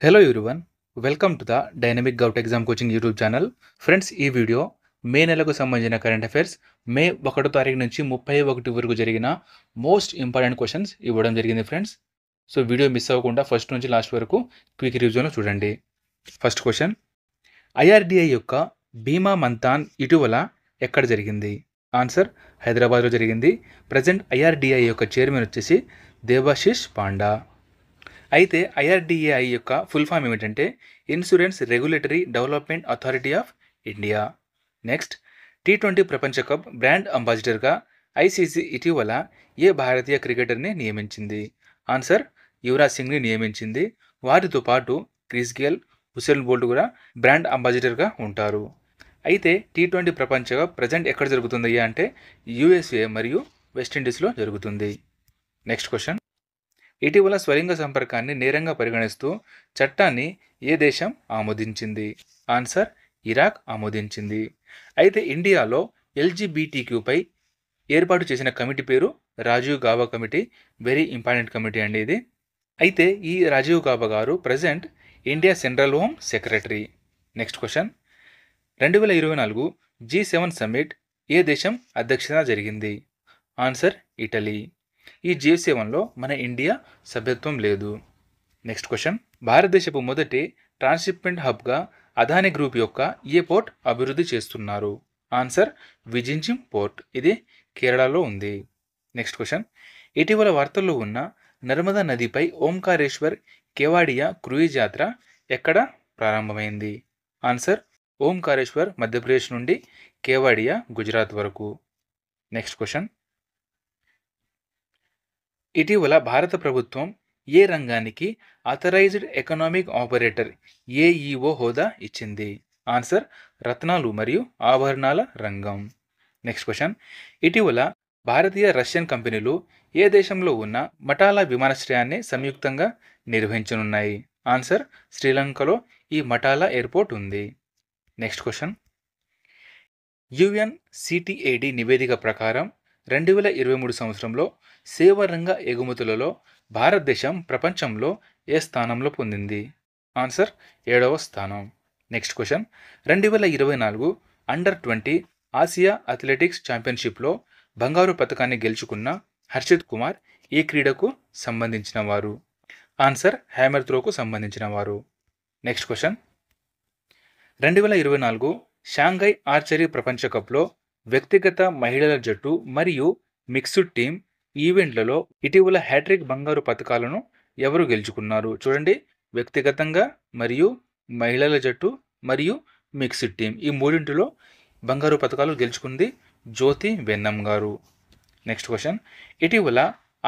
Hello everyone, welcome to the dynamic govt exam coaching YouTube channel. Friends, ఈ video May నెలకు సంబంధించిన current affairs May 1 తారీఖు నుంచి 31 వరకు జరిగిన మోస్ట్ ఇంపార్టెంట్ క్వశ్చన్స్ ఇవ్వడం జరిగింది ఫ్రెండ్స్. సో వీడియో మిస్ అవ్వకుండా ఫస్ట్ నుంచి లాస్ట్ వరకు క్విక్ రివ్యూలో చూడండి. ఫస్ట్ క్వశ్చన్, ఐఆర్డిఐ యొక్క బీమా మంథాన్ ఇటీవల ఎక్కడ జరిగింది? ఆన్సర్, హైదరాబాద్లో జరిగింది. ప్రజెంట్ ఐఆర్డిఐ యొక్క చైర్మన్ వచ్చేసి దేవాశిష్ పాండా. అయితే ఐఆర్డిఏఐ యొక్క ఫుల్ ఫామ్ ఏమిటంటే insurance regulatory development authority of India. Next, T20 ప్రపంచ కప్ బ్రాండ్ అంబాసిడర్గా ఐసీసీ ఇటీవల ఏ భారతీయ క్రికెటర్ని నియమించింది? ఆన్సర్, యువరాజ్ సింగ్ని నియమించింది. వారితో పాటు క్రిస్ గేల్, హుసేన్ బోల్ట్ కూడా బ్రాండ్ అంబాసిడర్గా ఉంటారు. అయితే T20 ప్రపంచ కప్ ప్రజెంట్ ఎక్కడ జరుగుతుంది అంటే యూఎస్ఏ మరియు వెస్టిండీస్లో జరుగుతుంది. నెక్స్ట్ క్వశ్చన్, ఇటీవల స్వలింగ సంపర్కాన్ని నేరంగా పరిగణిస్తూ చట్టాన్ని ఏ దేశం ఆమోదించింది? ఆన్సర్, ఇరాక్ ఆమోదించింది. అయితే ఇండియాలో ఎల్జీబీటీక్యూపై ఏర్పాటు చేసిన కమిటీ పేరు Rajiv Gauba committee. Very important committee అండి ఇది. అయితే ఈ రాజీవ్ గాబా గారు present India central home secretary. Next question, 2024 G7 summit ఏ దేశం అధ్యక్షతన జరిగింది? Answer, Italy. ఈ G7లో మన ఇండియా సభ్యత్వం లేదు. నెక్స్ట్ క్వశ్చన్, భారతదేశపు మొదటి ట్రాన్స్షిప్మెంట్ హబ్గా అదానీ గ్రూప్ యొక్క ఏ పోర్ట్ అభివృద్ధి చేస్తున్నారు? Answer, Vizhinjam port. ఇది కేరళలో ఉంది. నెక్స్ట్ క్వశ్చన్, ఇటీవల వార్తల్లో ఉన్న నర్మదా నదిపై ఓంకారేశ్వర్ కేవాడియా క్రూయిజ్ యాత్ర ఎక్కడ ప్రారంభమైంది? ఆన్సర్, ఓంకారేశ్వర్ మధ్యప్రదేశ్ నుండి కేవాడియా గుజరాత్ వరకు. నెక్స్ట్ క్వశ్చన్, ఇటీవల భారత ప్రభుత్వం ఏ రంగానికి ఆథరైజ్డ్ ఎకనామిక్ ఆపరేటర్ ఏఈఓ హోదా ఇచ్చింది? ఆన్సర్, రత్నాలు మరియు ఆభరణాల రంగం. నెక్స్ట్ క్వశ్చన్, ఇటీవల భారతీయ రష్యన్ కంపెనీలు ఏ దేశంలో ఉన్న మటాలా విమానాశ్రయాన్ని సంయుక్తంగా నిర్వహించనున్నాయి? ఆన్సర్, శ్రీలంకలో ఈ మటాలా ఎయిర్పోర్ట్ ఉంది. నెక్స్ట్ క్వశ్చన్, యుఎన్సిటిఏడి నివేదిక ప్రకారం 2023 సంవత్సరంలో సేవా రంగ ఎగుమతులలో భారతదేశం ప్రపంచంలో ఏ స్థానంలో పొందింది? ఆన్సర్, 7వ స్థానం. నెక్స్ట్ క్వశ్చన్, 2024 అండర్-20 ఆసియా అథ్లెటిక్స్ ఛాంపియన్షిప్లో బంగారు పథకాన్ని గెలుచుకున్న హర్షిత్ కుమార్ ఈ క్రీడకు సంబంధించిన వారు? ఆన్సర్, హ్యామర్ త్రోకు సంబంధించిన వారు. నెక్స్ట్ క్వశ్చన్, 2024 షాంఘై ఆర్చరీ ప్రపంచ కప్లో వ్యక్తిగత మహిళల జట్టు మరియు మిక్స్డ్ టీం ఈవెంట్లలో ఇటీవల హ్యాట్రిక్ బంగారు పథకాలను ఎవరు గెలుచుకున్నారు? చూడండి, వ్యక్తిగతంగా మరియు మహిళల జట్టు మరియు మిక్స్డ్ టీం ఈ మూడింటిలో బంగారు పథకాలు గెలుచుకుంది జ్యోతి వెన్నం గారు. నెక్స్ట్ క్వశ్చన్, ఇటీవల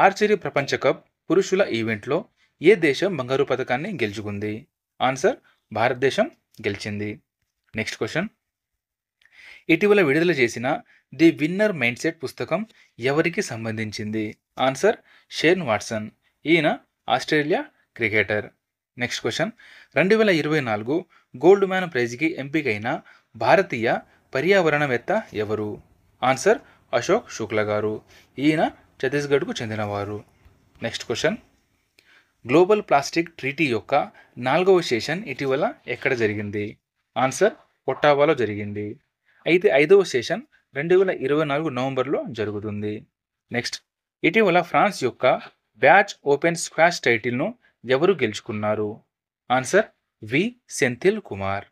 ఆర్చరీ ప్రపంచ కప్ పురుషుల ఈవెంట్లో ఏ దేశం బంగారు పథకాన్ని గెలుచుకుంది? ఆన్సర్, భారతదేశం గెలిచింది. నెక్స్ట్ క్వశ్చన్, ఇటీవల విడుదల చేసిన ది విన్నర్ మైండ్ సెట్ పుస్తకం ఎవరికి సంబంధించింది? Answer, Shane Watson. ఈయన Australia cricketer. Next question, 2024 Goldman ప్రైజ్కి ఎంపికైన భారతీయ పర్యావరణవేత్త ఎవరు? ఆన్సర్, అశోక్ శుక్లా గారు. ఈయన ఛత్తీస్గఢ్కు చెందినవారు. Next question, global plastic treaty యొక్క 4వ సెషన్ ఇటీవల ఎక్కడ జరిగింది? ఆన్సర్, ఒట్టావాలో జరిగింది. అయితే 5వ సెషన్ 2024 నవంబర్లో జరుగుతుంది. నెక్స్ట్, ఇటీవల ఫ్రాన్స్ యొక్క బ్యాచ్ ఓపెన్ స్క్వాష్ టైటిల్ను ఎవరు గెలుచుకున్నారు? ఆన్సర్, వి సెంథిల్ కుమార్.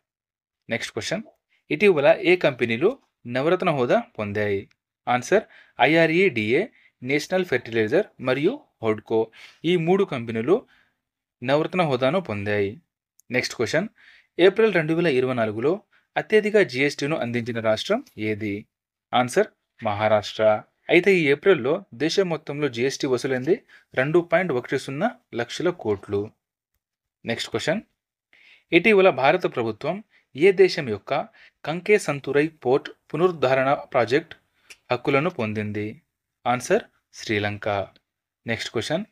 నెక్స్ట్ క్వశ్చన్, ఇటీవల ఏ కంపెనీలు నవరత్న హోదా పొందాయి? ఆన్సర్, ఐఆర్ఈడిఏ, నేషనల్ ఫెర్టిలైజర్ మరియు హోడ్కో ఈ 3 కంపెనీలు నవరత్న హోదాను పొందాయి. నెక్స్ట్ క్వశ్చన్, ఏప్రిల్ 2024లో అత్యధిక జీఎస్టీను అందించిన రాష్ట్రం ఏది? ఆన్సర్, మహారాష్ట్ర. అయితే ఈ ఏప్రిల్లో దేశం మొత్తంలో జీఎస్టీ వసూలైంది 2.10 లక్షల కోట్లు. నెక్స్ట్ క్వశ్చన్, ఇటీవల భారత ప్రభుత్వం ఏ దేశం యొక్క కంకే సంతురై పోర్ట్ పునరుద్ధరణ ప్రాజెక్ట్ హక్కులను పొందింది? Answer, Sri Lanka. Next question,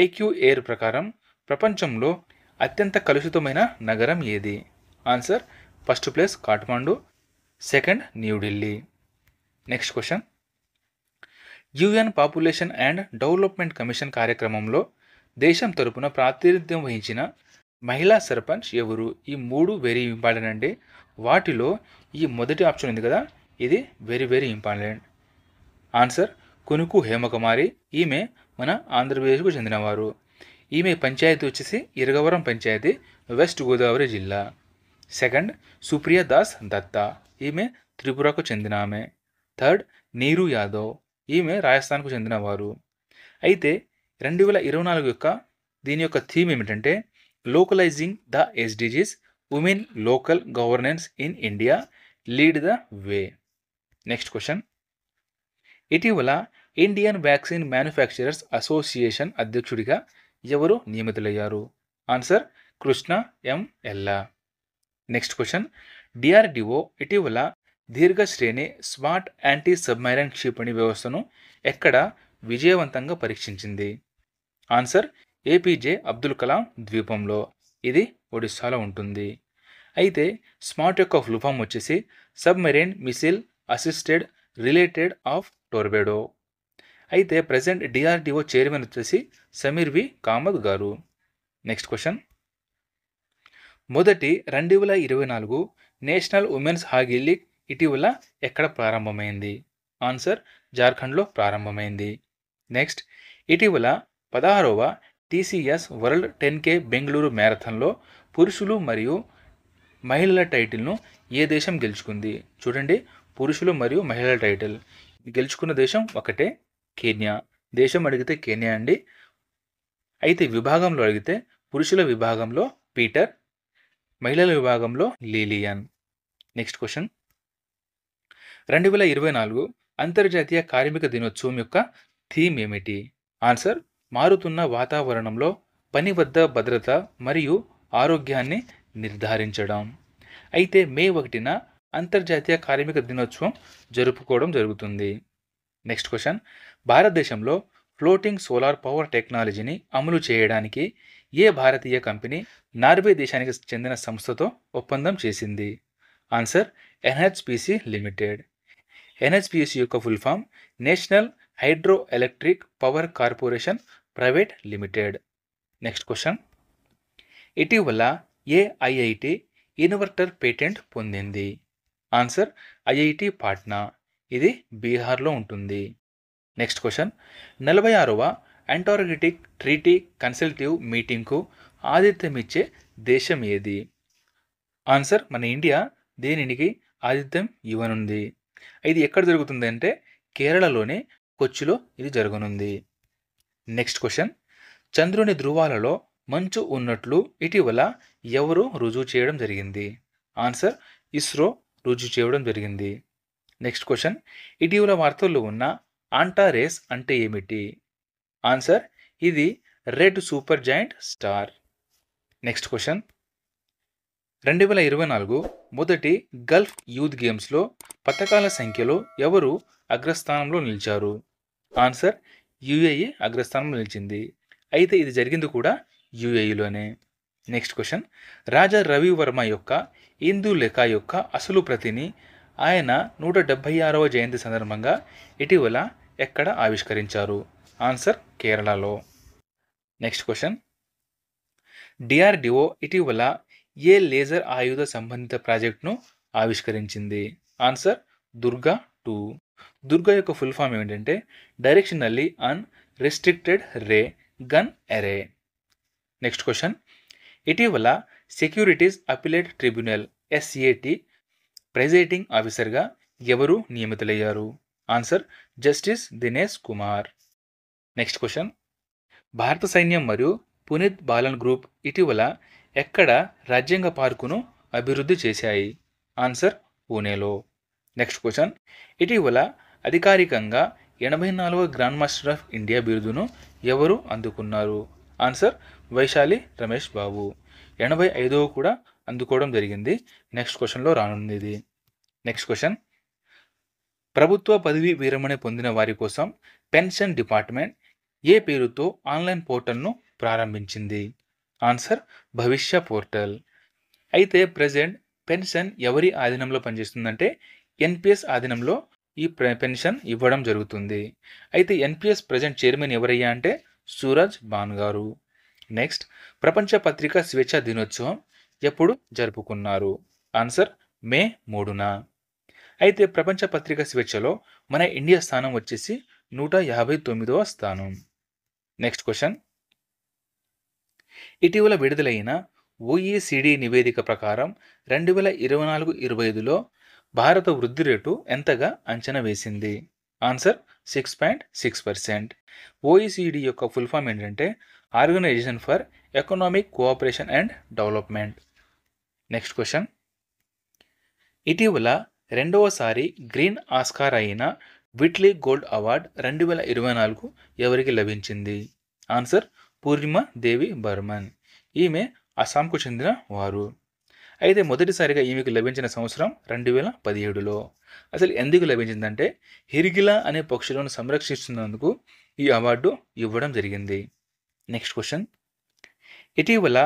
IQ Air ప్రకారం ప్రపంచంలో అత్యంత కలుషితమైన నగరం ఏది? Answer, first place Kathmandu, second New Delhi. Next question, UN population and development commission కార్యక్రమంలో దేశం తరపున ప్రాతినిధ్యం వహించిన మహిళా సర్పంచ్ ఎవరు? ఈ 3 వెరీ ఇంపార్టెంట్ అండి. వాటిలో ఈ మొదటి ఆప్షన్ ఉంది కదా, ఇది వెరీ వెరీ ఇంపార్టెంట్. ఆన్సర్ కునుకు హేమకుమారి. ఈమె మన ఆంధ్రప్రదేశ్కు చెందినవారు. ఈమె పంచాయతీ వచ్చేసి ఇరగవరం పంచాయతీ, వెస్ట్ గోదావరి జిల్లా. సెకండ్ సుప్రియ దాస్ దత్తా. ఈమె త్రిపురకు చెందిన ఆమె. థర్డ్ నీరు యాదవ్. ఈమె రాజస్థాన్కు చెందినవారు. అయితే 2024 యొక్క దీని యొక్క థీమ్ ఏమిటంటే localising the SDGs, women local governance in India, lead the way. Next question. ఇటీవల ఇండియన్ వ్యాక్సిన్ మ్యానుఫ్యాక్చరర్స్ అసోసియేషన్ అధ్యక్షుడిగా ఎవరు నియమితులయ్యారు? ఆన్సర్ కృష్ణ ఎం ఎల్లా. Next question. డిఆర్డిఓ ఇటీవల దీర్ఘశ్రేణి స్మార్ట్ యాంటీ సబ్మెరైన్ క్షిపణి వ్యవస్థను ఎక్కడ విజయవంతంగా పరీక్షించింది? ఆన్సర్ ఏపీజే అబ్దుల్ కలాం ద్వీపంలో. ఇది ఒడిస్సాలో ఉంటుంది. అయితే స్మార్ట్ యొక్క ఫుల్ ఫామ్ వచ్చేసి సబ్మెరైన్ మిసిల్ అసిస్టెడ్ రిలేటెడ్ ఆఫ్ టోర్బెడో. అయితే ప్రజెంట్ డిఆర్డిఓ చైర్మన్ వచ్చేసి సమీర్ వి కామత్ గారు. Next question. మొదటి 2024 నేషనల్ ఉమెన్స్ హాకీ లీగ్ ఇటీవల ఎక్కడ ప్రారంభమైంది? ఆన్సర్ జార్ఖండ్లో ప్రారంభమైంది. నెక్స్ట్. ఇటీవల 16వ టీసీఎస్ వరల్డ్ 10K బెంగళూరు మ్యారథాన్లో పురుషులు మరియు మహిళల టైటిల్ను ఏ దేశం గెలుచుకుంది? చూడండి, పురుషులు మరియు మహిళల టైటిల్ గెలుచుకున్న దేశం ఒకటే, కెన్యా. దేశం అడిగితే కెన్యా అండి. అయితే విభాగంలో అడిగితే పురుషుల విభాగంలో పీటర్, మహిళల విభాగంలో లీలియన్. Next question. 2024 అంతర్జాతీయ కార్మిక దినోత్సవం యొక్క థీమ్ ఏమిటి? ఆన్సర్ మారుతున్న వాతావరణంలో పని వద్ద భద్రత మరియు ఆరోగ్యాన్ని నిర్ధారించడం. అయితే మే 1న అంతర్జాతీయ కార్మిక దినోత్సవం జరుపుకోవడం జరుగుతుంది. Next question. భారతదేశంలో ఫ్లోటింగ్ సోలార్ పవర్ టెక్నాలజీని అమలు చేయడానికి ఏ భారతీయ కంపెనీ నార్వే దేశానికి చెందిన సంస్థతో ఒప్పందం చేసింది? Answer NHPC limited. ఎన్హెచ్పిసి యొక్క full form National Hydro Electric Power Corporation Private Limited. Next question. ఇటీవల ఏ ఐఐటి ఇన్వర్టర్ పేటెంట్ పొందింది? Answer IIT Patna. ఇది బీహార్లో ఉంటుంది. Next question. 46వ అంటార్కిటిక్ ట్రీటీ కన్సల్టివ్ మీటింగ్కు ఆతిథ్యమిచ్చే దేశం ఏది? ఆన్సర్ మన ఇండియా దేనికి ఆతిథ్యం ఇవ్వనుంది. ఇది ఎక్కడ జరుగుతుంది అంటే కేరళలోని కొచ్చిలో ఇది జరగనుంది. Next question. చంద్రుని ధృవాలలో మంచు ఉన్నట్లు ఇటీవల ఎవరు రుజువు చేయడం జరిగింది? ఆన్సర్ ఇస్రో రుజువు చేయడం జరిగింది. Next question. ఇటీవల వార్తల్లో ఉన్న ఆంటారేస్ అంటే ఏమిటి? ఆన్సర్ ఇది red super joint star. Next question. 2024 మొదటి గల్ఫ్ యూత్ గేమ్స్లో పతకాల సంఖ్యలో ఎవరు అగ్రస్థానంలో నిలిచారు? ఆన్సర్ యుఏఈ అగ్రస్థానంలో నిలిచింది. అయితే ఇది జరిగింది కూడా యుఏఈలోనే. Next question. రాజా రవివర్మ యొక్క ఇందులేఖ యొక్క అసలు ప్రతిని ఆయన 176వ జయంతి సందర్భంగా ఇటీవల ఎక్కడ ఆవిష్కరించారు? ఆన్సర్ కేరళలో. Next question. డిఆర్డిఓ ఇటీవల ఏ లేజర్ ఆయుధ సంబంధిత ప్రాజెక్టును ఆవిష్కరించింది? ఆన్సర్ దుర్గా 2. దుర్గా యొక్క ఫుల్ ఫామ్ ఏమిటంటే directionally unrestricted ray gun array. Next question. ఇటీవల securities appellate tribunal SAT presiding ఆఫీసర్గా ఎవరు నియమితులయ్యారు? Answer justice Dinesh Kumar. Next question. భారత సైన్యం మరియు పునీత్ బాలన్ గ్రూప్ ఇటీవల ఎక్కడ రాజ్యాంగ పార్కును అభివృద్ధి చేశాయి? ఆన్సర్ పూణేలో. Next question. ఇటీవల అధికారికంగా 84వ గ్రాండ్ మాస్టర్ ఆఫ్ ఇండియా బిరుదును ఎవరు అందుకున్నారు? ఆన్సర్ వైశాలి రమేష్ బాబు. 85వ కూడా అందుకోవడం జరిగింది. నెక్స్ట్ క్వశ్చన్లో రానుంది ఇది. Next question. ప్రభుత్వ పదవి విరమణ పొందిన వారి కోసం పెన్షన్ డిపార్ట్మెంట్ ఏ పేరుతో ఆన్లైన్ పోర్టల్ను ప్రారంభించింది? ఆన్సర్ భవిష్య పోర్టల్. అయితే ప్రజెంట్ పెన్షన్ ఎవరి ఆధీనంలో పనిచేస్తుందంటే ఎన్పిఎస్ ఆధీనంలో ఈ పెన్షన్ ఇవ్వడం జరుగుతుంది. అయితే ఎన్పిఎస్ ప్రజెంట్ చైర్మన్ ఎవరయ్యా అంటే సూరజ్ బాన్ గారు. నెక్స్ట్, ప్రపంచ పత్రికా స్వేచ్ఛా దినోత్సవం ఎప్పుడు జరుపుకున్నారు? ఆన్సర్ మే 3న. అయితే ప్రపంచ పత్రికా స్వేచ్ఛలో మన ఇండియా స్థానం వచ్చేసి 159వ స్థానం. నెక్స్ట్ క్వశ్చన్, ఇటీవల విడుదలైన OECD నివేదిక ప్రకారం 2024-25లో భారత వృద్ధి రేటు ఎంతగా అంచనా వేసింది? ఆన్సర్ 6.6%. OECD యొక్క ఫుల్ ఫామ్ ఏంటంటే organisation for economic cooperation and development. Next question, ఇటీవల రెండవసారి గ్రీన్ ఆస్కార్ అయిన విట్లీ గోల్డ్ అవార్డ్ 2024 ఎవరికి లభించింది? ఆన్సర్ పూర్ణిమ దేవి బర్మన్. ఈమె అస్సాంకు చెందిన వారు. అయితే మొదటిసారిగా ఈమెకు లభించిన సంవత్సరం 2017లో. అసలు ఎందుకు లభించిందంటే హిరిగిలా అనే పక్షులను సంరక్షిస్తున్నందుకు ఈ అవార్డు ఇవ్వడం జరిగింది. నెక్స్ట్ క్వశ్చన్, ఇటీవల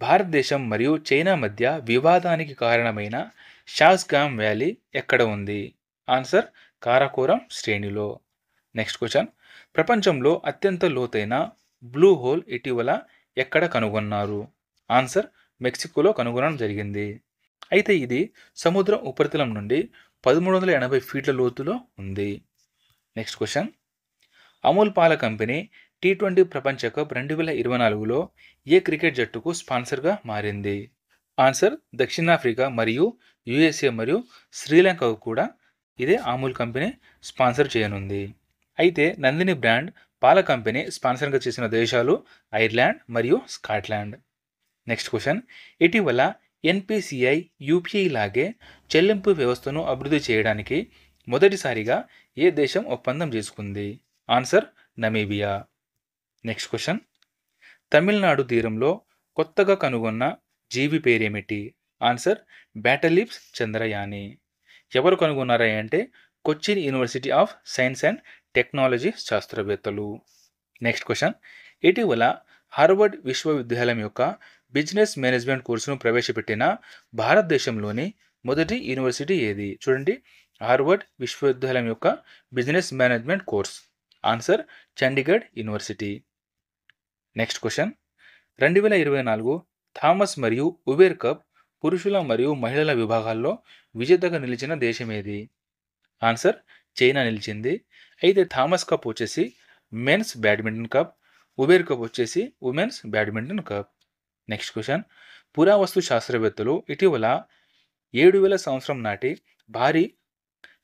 భారతదేశం మరియు చైనా మధ్య వివాదానికి కారణమైన షాస్గామ్ వ్యాలీ ఎక్కడ ఉంది? ఆన్సర్ కారాకోరం శ్రేణిలో. నెక్స్ట్ క్వశ్చన్, ప్రపంచంలో అత్యంత లోతైన బ్లూ హోల్ ఇటీవల ఎక్కడ కనుగొన్నారు? ఆన్సర్ మెక్సికోలో కనుగొనడం జరిగింది. అయితే ఇది సముద్రం ఉపరితలం నుండి 1380 ఫీట్ల లోతులో ఉంది. నెక్స్ట్ క్వశ్చన్, అమూల్ పాల కంపెనీ T20 ప్రపంచ కప్ 2024లో ఏ క్రికెట్ జట్టుకు స్పాన్సర్గా మారింది? ఆన్సర్ దక్షిణాఫ్రికా మరియు USA మరియు శ్రీలంకకు కూడా ఇదే అమూల్ కంపెనీ స్పాన్సర్ చేయనుంది. అయితే నందిని బ్రాండ్ పాల కంపెనీ స్పాన్సర్గా చేసిన దేశాలు ఐర్లాండ్ మరియు స్కాట్లాండ్. నెక్స్ట్ క్వశ్చన్, ఇటీవల NPCI UPI లాగే చెల్లింపు వ్యవస్థను అభివృద్ధి చేయడానికి మొదటిసారిగా ఏ దేశం ఒప్పందం చేసుకుంది? Answer Namibia. Next question, Tamil Nadu తీరంలో కొత్తగా కనుగొన్న జీవి పేరేమిటి? ఆన్సర్ బ్యాటలిప్స్ చంద్రయాని. ఎవరు కనుగొన్నారా అంటే Cochin university of science and technology శాస్త్రవేత్తలు. నెక్స్ట్ క్వశ్చన్, ఇటీవల హార్వర్డ్ విశ్వవిద్యాలయం యొక్క బిజినెస్ మేనేజ్మెంట్ కోర్సును ప్రవేశపెట్టిన భారతదేశంలోని మొదటి యూనివర్సిటీ ఏది? చూడండి, హార్వర్డ్ విశ్వవిద్యాలయం యొక్క business management course. Answer Chandigarh university. Next question, 2024 Thomas మరియు ఉబేర్ కప్ పురుషుల మరియు మహిళల విభాగాల్లో విజేతగా నిలిచిన దేశం ఏది? ఆన్సర్ చైనా నిలిచింది. అయితే థామస్ కప్ వచ్చేసి men's badminton cup, Uber cup వచ్చేసి women's badminton cup. Next question, పురావస్తు శాస్త్రవేత్తలు ఇటీవల 7000 సంవత్సరం నాటి భారీ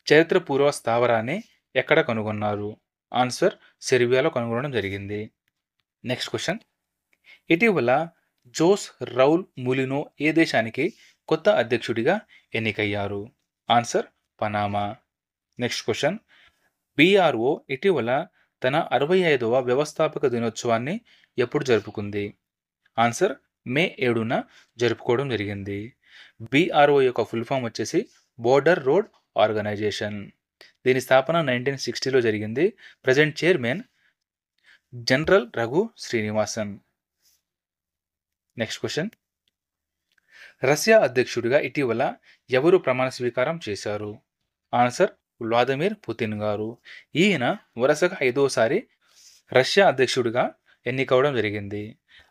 చరిత్రపూర్వ స్థావరాన్ని ఎక్కడ కనుగొన్నారు? ఆన్సర్ సెర్బియాలో కనుగొనడం జరిగింది. నెక్స్ట్ క్వశ్చన్, ఇటీవల జోస్ రౌల్ ములినో ఏ దేశానికి కొత్త అధ్యక్షుడిగా ఎన్నికయ్యారు? Answer Panama. Next question, BRO ఇటీవల తన 65వ వ్యవస్థాపక దినోత్సవాన్ని ఎప్పుడు జరుపుకుంది? ఆన్సర్ మే 7న జరుపుకోవడం జరిగింది. BRO యొక్క ఫుల్ ఫామ్ వచ్చేసి బోర్డర్ రోడ్ ఆర్గనైజేషన్. దీని స్థాపన 1960లో జరిగింది. Present chairman general Raghu Srinivasan. Next question, Russia అధ్యక్షుడిగా ఇటీవల ఎవరు ప్రమాణ స్వీకారం చేశారు? ఆన్సర్ వ్లాదిమిర్ పుతిన్ గారు. ఈయన వరుసగా 5వసారి రష్యా అధ్యక్షుడిగా ఎన్నికవడం జరిగింది.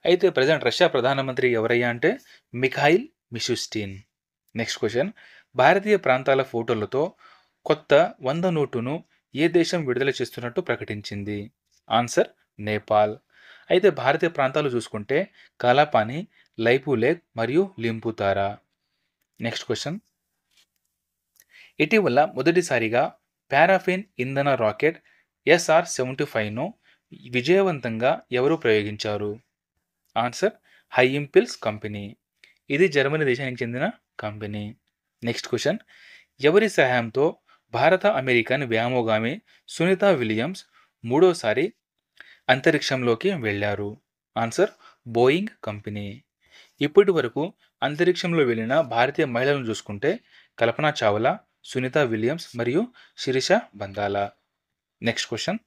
అయితే ప్రజెంట్ రష్యా ప్రధానమంత్రి ఎవరయ్యా అంటే మిఖాయిల్ మిషుస్టిన్. నెక్స్ట్ క్వశ్చన్, భారతీయ ప్రాంతాల ఫోటోలతో కొత్త 100 నోటును ఏ దేశం విడుదల చేస్తున్నట్టు ప్రకటించింది? ఆన్సర్ నేపాల్. అయితే భారతీయ ప్రాంతాలు చూసుకుంటే కాలాపాని, లైపులేక్ మరియు లింపుతారా. నెక్స్ట్ క్వశ్చన్, ఇటీవల మొదటిసారిగా పారాఫిన్ ఇంధన రాకెట్ SR-75ను విజయవంతంగా ఎవరు ప్రయోగించారు? Answer HyImpulse company. ఇది జర్మనీ దేశానికి చెందిన కంపెనీ. నెక్స్ట్ క్వశ్చన్, ఎవరి సహాయంతో భారత అమెరికన్ వ్యోమగామి సునీత విలియమ్స్ 3వసారి అంతరిక్షంలోకి వెళ్ళారు? Answer Boeing company. ఇప్పటి వరకు అంతరిక్షంలో వెళ్ళిన భారతీయ మహిళలను చూసుకుంటే కల్పనా చావ్లా, సునీత విలియమ్స్ మరియు శిరీష బందాలా. నెక్స్ట్ క్వశ్చన్,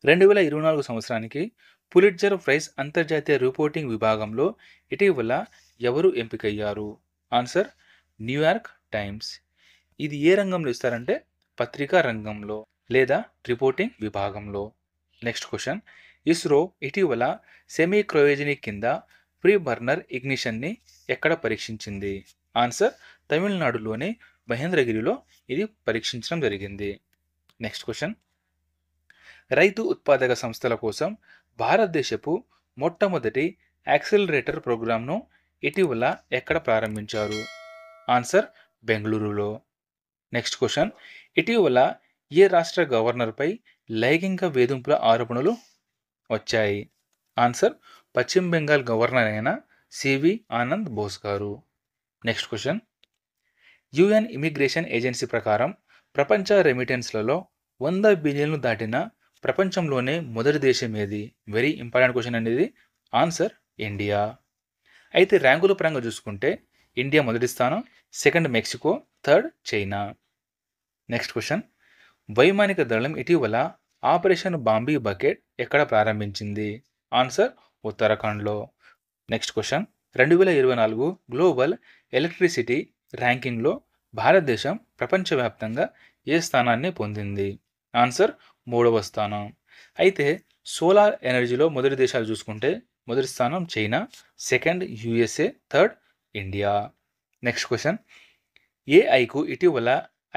2024 సంవత్సరానికి పులిట్జర్ ప్రైజ్ అంతర్జాతీయ రిపోర్టింగ్ విభాగంలో ఇటీవల ఎవరు ఎంపికయ్యారు? Answer New York times. ఇది ఏ రంగంలో ఇస్తారంటే పత్రికా రంగంలో లేదా రిపోర్టింగ్ విభాగంలో. నెక్స్ట్ క్వశ్చన్, ఇస్రో ఇటీవల సెమీ క్రయోజనిక్ కింద ప్రీ బర్నర్ ఇగ్నిషన్ని ఎక్కడ పరీక్షించింది? ఆన్సర్ తమిళనాడులోని మహేంద్రగిరిలో ఇది పరీక్షించడం జరిగింది. Next question. రైతు ఉత్పాదక సంస్థల కోసం భారతదేశపు మొట్టమొదటి యాక్సిలరేటర్ ప్రోగ్రాంను ఇటీవల ఎక్కడ ప్రారంభించారు? ఆన్సర్ బెంగళూరులో. Next question. ఇటీవల ఏ రాష్ట్ర గవర్నర్పై లైంగిక వేధింపుల ఆరోపణలు వచ్చాయి? ఆన్సర్ పశ్చిమ బెంగాల్ గవర్నర్ అయిన సివి ఆనంద్ బోస్ గారు. Next question. UN immigration agency ప్రకారం ప్రపంచ రెమిటెన్స్లలో 100 బిలియన్లు దాటిన ప్రపంచంలోనే మొదటి దేశం ఏది? వెరీ ఇంపార్టెంట్ క్వశ్చన్ అనేది. Answer India. అయితే ర్యాంకుల పరంగా చూసుకుంటే ఇండియా మొదటి స్థానం, second Mexico, third China. Next question. వైమానిక దళం ఇటీవల ఆపరేషన్ బాంబీ బకెట్ ఎక్కడ ప్రారంభించింది? ఆన్సర్ ఉత్తరాఖండ్లో. Next question. 2024 గ్లోబల్ ఎలక్ట్రిసిటీ ర్యాంకింగ్లో భారతదేశం ప్రపంచవ్యాప్తంగా ఏ స్థానాన్ని పొందింది? ఆన్సర్ 3వ స్థానం. అయితే సోలార్ ఎనర్జీలో మొదటి దేశాలు చూసుకుంటే మొదటి స్థానం China, second USA, third India. Next question. ఏఐకు ఇటీవల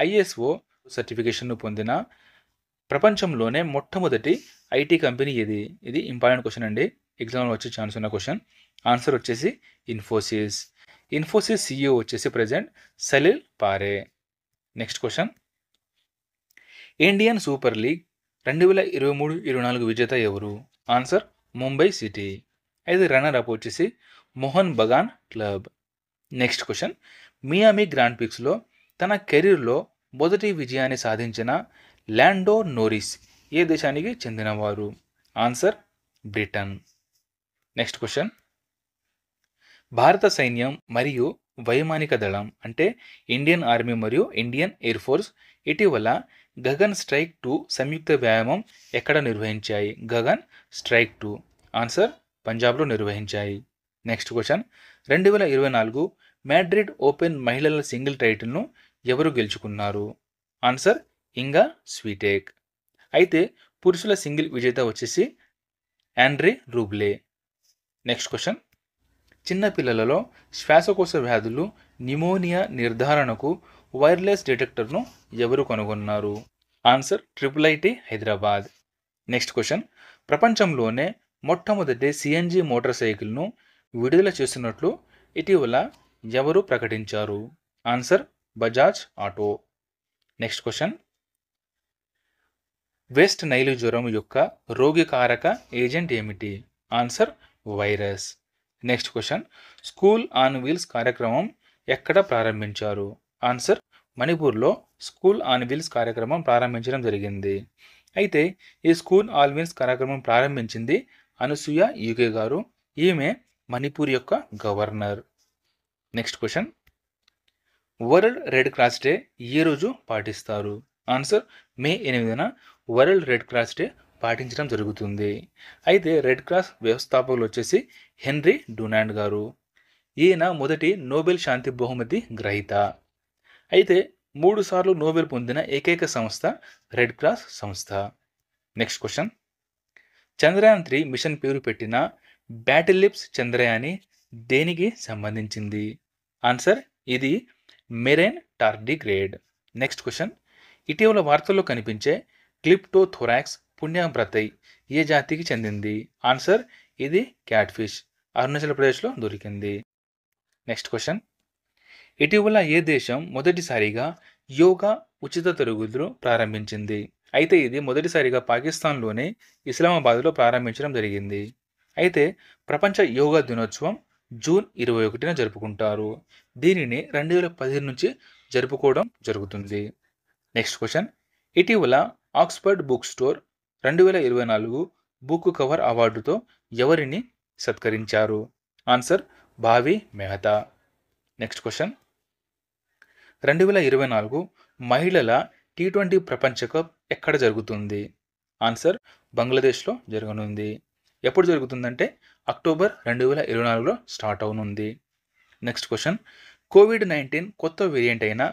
ఐఎస్ఓ సర్టిఫికేషన్ను పొందిన ప్రపంచంలోనే మొట్టమొదటి ఐటీ కంపెనీ ఏది? ఇది ఇంపార్టెంట్ క్వశ్చన్ అండి, ఎగ్జామ్లో వచ్చే ఛాన్స్ ఉన్న క్వశ్చన్. ఆన్సర్ వచ్చేసి ఇన్ఫోసిస్. ఇన్ఫోసిస్ సిఇఓ వచ్చేసి present Salil Parekh. Next question. Indian super league 2023-24 విజేత ఎవరు? Answer Mumbai city. అయితే రన్నర్ అప్ వచ్చేసి Mohun Bagan club. Next question. Miami grand పిక్స్లో తన కెరీర్లో మొదటి విజయాన్ని సాధించిన ల్యాండో నోరిస్ ఏ దేశానికి చెందినవారు? Answer Britain. Next question. భారత సైన్యం మరియు వైమానిక దళం అంటే ఇండియన్ ఆర్మీ మరియు ఇండియన్ ఎయిర్ ఫోర్స్ ఇటీవల గగన్ స్ట్రైక్ 2 సంయుక్త వ్యాయామం ఎక్కడ నిర్వహించాయి? గగన్ స్ట్రైక్ 2. ఆన్సర్ పంజాబ్లో నిర్వహించాయి. Next question. 2024 మాడ్రిడ్ ఓపెన్ మహిళల సింగిల్ టైటిల్ను ఎవరు గెలుచుకున్నారు? ఆన్సర్ ఇంగా స్వీటేక్. అయితే పురుషుల సింగిల్ విజేత వచ్చేసి ఆండ్రే రూబ్లే. Next question. చిన్నపిల్లలలో శ్వాసకోశ వ్యాధులు న్యూమోనియా నిర్ధారణకు వైర్లెస్ డిటెక్టర్ను ఎవరు కనుగొన్నారు? Answer IIIT Hyderabad. Next question. ప్రపంచంలోనే మొట్టమొదటి సిఎన్జి మోటార్ సైకిల్ను విడుదల చేస్తున్నట్లు ఇటీవల ఎవరు ప్రకటించారు? Answer Bajaj auto. Next question. West Nile జ్వరం యొక్క రోగికారక ఏజెంట్ ఏమిటి? Answer virus. Next question. School on wheels కార్యక్రమం ఎక్కడ ప్రారంభించారు? ఆన్సర్ మణిపూర్లో స్కూల్ ఆన్ వీల్స్ కార్యక్రమం ప్రారంభించడం జరిగింది. అయితే ఈ స్కూల్ ఆన్ వీల్స్ కార్యక్రమం ప్రారంభించింది అనసూయ యూకే గారు. ఈమె మణిపూర్ యొక్క governor. Next question. World red cross day ఏ రోజు పాటిస్తారు? ఆన్సర్ మే 8న వరల్డ్ రెడ్ క్రాస్ డే పాటించడం జరుగుతుంది. అయితే రెడ్ క్రాస్ వ్యవస్థాపకులు వచ్చేసి హెన్రీ డునాంట్ గారు. ఈయన మొదటి నోబెల్ శాంతి బహుమతి గ్రహీత. అయితే 3 సార్లు నోబెల్ పొందిన ఏకైక సంస్థ రెడ్ క్రాస్ సంస్థ. Next question. చంద్రయాన్ 3 మిషన్ పేరు పెట్టిన బ్యాటిలిప్స్ చంద్రయాని దేనికి సంబంధించింది? ఆన్సర్ ఇది మెరైన్ టార్డిగ్రేడ్. Next question. ఇటీవల వార్తల్లో కనిపించే క్లిప్టోథొరాక్స్ పుణ్యవ్రతై ఏ జాతికి చెందింది? ఆన్సర్ ఇది క్యాట్ ఫిష్, అరుణాచల్ ప్రదేశ్లో దొరికింది. Next question. ఇటీవల ఏ దేశం మొదటిసారిగా యోగా ఉచిత తరగతులు ప్రారంభించింది? అయితే ఇది మొదటిసారిగా పాకిస్తాన్లోని ఇస్లామాబాద్లో ప్రారంభించడం జరిగింది. అయితే ప్రపంచ యోగా దినోత్సవం జూన్ 21న జరుపుకుంటారు. దీనిని 2015 నుంచి జరుపుకోవడం జరుగుతుంది. Next question. ఇటీవల Oxford book store 2024 book cover అవార్డుతో ఎవరిని సత్కరించారు? ఆన్సర్ భావి మెహతా. Next question. 2024 మహిళల T20 ప్రపంచ కప్ ఎక్కడ జరుగుతుంది? ఆన్సర్ బంగ్లాదేశ్లో జరగనుంది. ఎప్పుడు జరుగుతుందంటే అక్టోబర్ 2024లో స్టార్ట్ అవనుంది. Next question. కోవిడ్-19 కొత్త వేరియంట్ అయిన